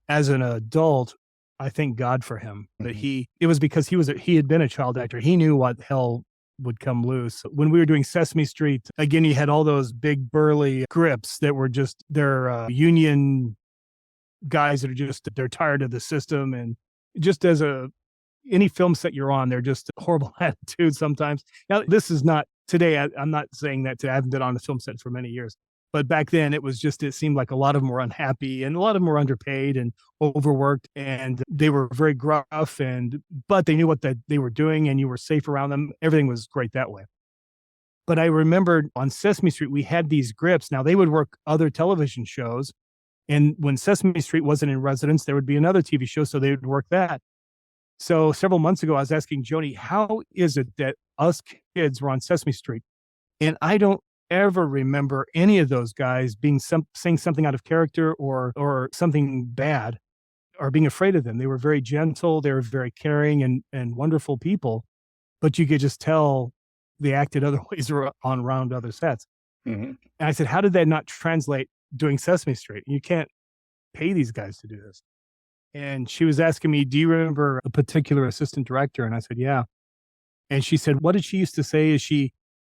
As an adult, I thank God for him. But it was because he had been a child actor. He knew what hell would come loose. When we were doing Sesame Street, again, you had all those big burly grips that were just, they're union guys that are they're tired of the system. And just as any film set you're on, they're just horrible attitudes sometimes. Now, this is not today. I'm not saying that today. I haven't been on the film set for many years. But back then it seemed like a lot of them were unhappy and a lot of them were underpaid and overworked, and they were very gruff, but they knew what they were doing and you were safe around them. Everything was great that way. But I remembered on Sesame Street, we had these grips. Now they would work other television shows. And when Sesame Street wasn't in residence, there would be another TV show. So they would work that. So several months ago, I was asking Joni, how is it that us kids were on Sesame Street? And I don't ever remember any of those guys saying something out of character or something bad or being afraid of them. They were very gentle. They were very caring and wonderful people, but you could just tell they acted other ways around other sets. And I said, how did that not translate doing Sesame Street. You can't pay these guys to do this. And she was asking me, do you remember a particular assistant director? And I said, yeah. And she said, what did she used to say?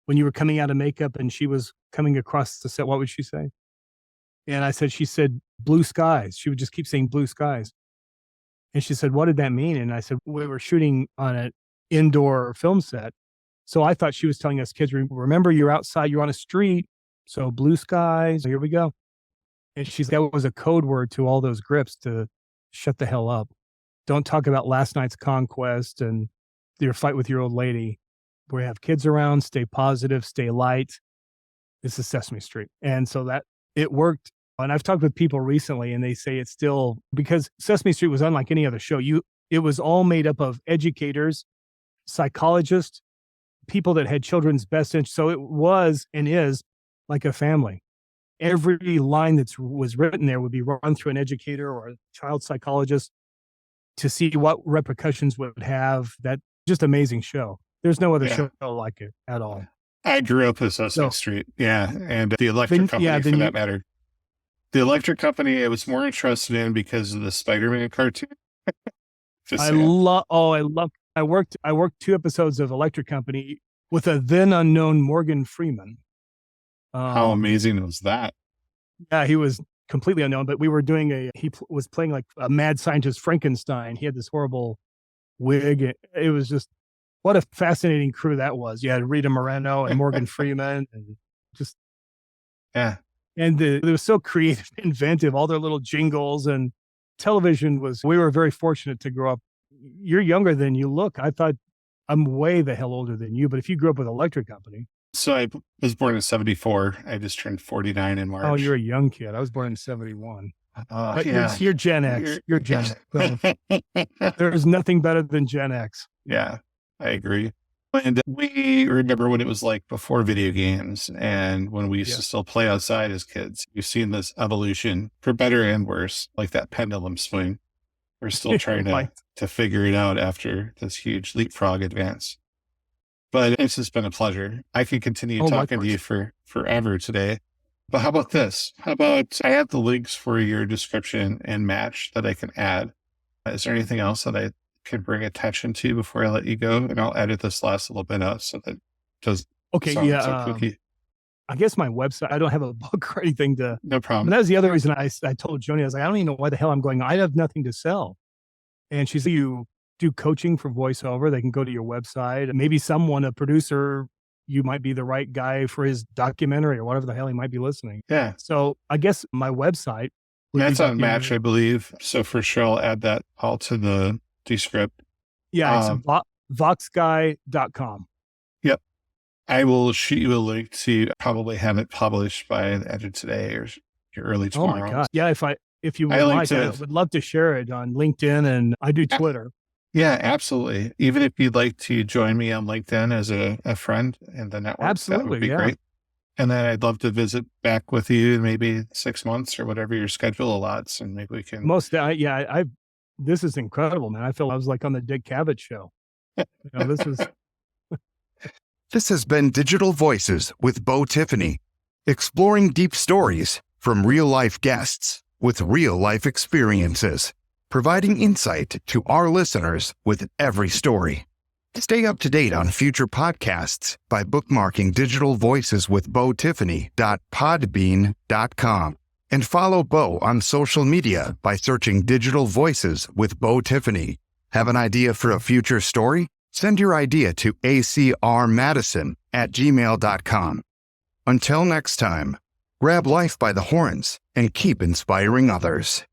When you were coming out of makeup and she was coming across the set, what would she say? And I said, she said, blue skies. She would just keep saying blue skies. And she said, what did that mean? And I said, we were shooting on an indoor film set. So I thought she was telling us kids, remember, you're outside, you're on a street. So blue skies, here we go. And that was a code word to all those grips to shut the hell up. Don't talk about last night's conquest and your fight with your old lady. We have kids around, stay positive, stay light. This is Sesame Street. And so that it worked. And I've talked with people recently and they say it's still, because Sesame Street was unlike any other show. It was all made up of educators, psychologists, people that had children's best interests. So it was and is like a family. Every line that was written there would be run through an educator or a child psychologist to see what repercussions would have. That just amazing show. There's no other show like it at all. I grew up with Sesame Street. Yeah. And the electric company for that matter. The electric company I was more interested in because of the Spider-Man cartoon. I worked 2 episodes of Electric Company with a then unknown Morgan Freeman. How amazing was that? Yeah, he was completely unknown, but we were doing he was playing like a mad scientist Frankenstein. He had this horrible wig. It was just, what a fascinating crew that was. You had Rita Moreno and Morgan Freeman and just, yeah. And it was so creative, inventive, all their little jingles, and television we were very fortunate to grow up. You're younger than you look. I thought I'm way the hell older than you, but if you grew up with Electric Company. So I was born in 74. I just turned 49 in March. Oh, you're a young kid. I was born in 71. But yeah. You're Gen X. You're Gen X. There's nothing better than Gen X. Yeah, I agree. And we remember what it was like before video games and when we used to still play outside as kids. You've seen this evolution for better and worse, like that pendulum swing. We're still trying to figure it out after this huge leapfrog advance. But it's just been a pleasure. I could continue talking to you for forever today. But how about this? How about I have the links for your description and match that I can add. Is there anything else that I can bring attention to before I let you go? And I'll edit this last little bit out so that it does sound so cookie. I guess my website, I don't have a book or anything to. No problem. And that was the other reason I told Joni, I was like, I don't even know why the hell I'm going. I have nothing to sell. And she said, you do coaching for voiceover. They can go to your website. Maybe a producer, you might be the right guy for his documentary or whatever the hell he might be listening. Yeah. So I guess my website. That's on Match, I believe. So for sure, I'll add that all to the descript. Yeah. It's voxguy.com. Yep. I will shoot you a link to probably have it published by the end of today or early tomorrow. Oh my God. Yeah. If you would like, I would love to share it on LinkedIn, and I do Twitter. Yeah, absolutely. Even if you'd like to join me on LinkedIn as a friend in the network, absolutely, that would be great. And then I'd love to visit back with you in maybe 6 months or whatever your schedule allots, and maybe we can. This is incredible, man. I feel I was like on the Dick Cavett show. This has been Digital Voices with Beau Tiffany, exploring deep stories from real-life guests with real-life experiences, providing insight to our listeners with every story. Stay up to date on future podcasts by bookmarking Digital Voices with Beau Tiffany.podbean.com and follow Beau on social media by searching Digital Voices with Beau Tiffany. Have an idea for a future story? Send your idea to acrmadison@gmail.com. Until next time, grab life by the horns and keep inspiring others.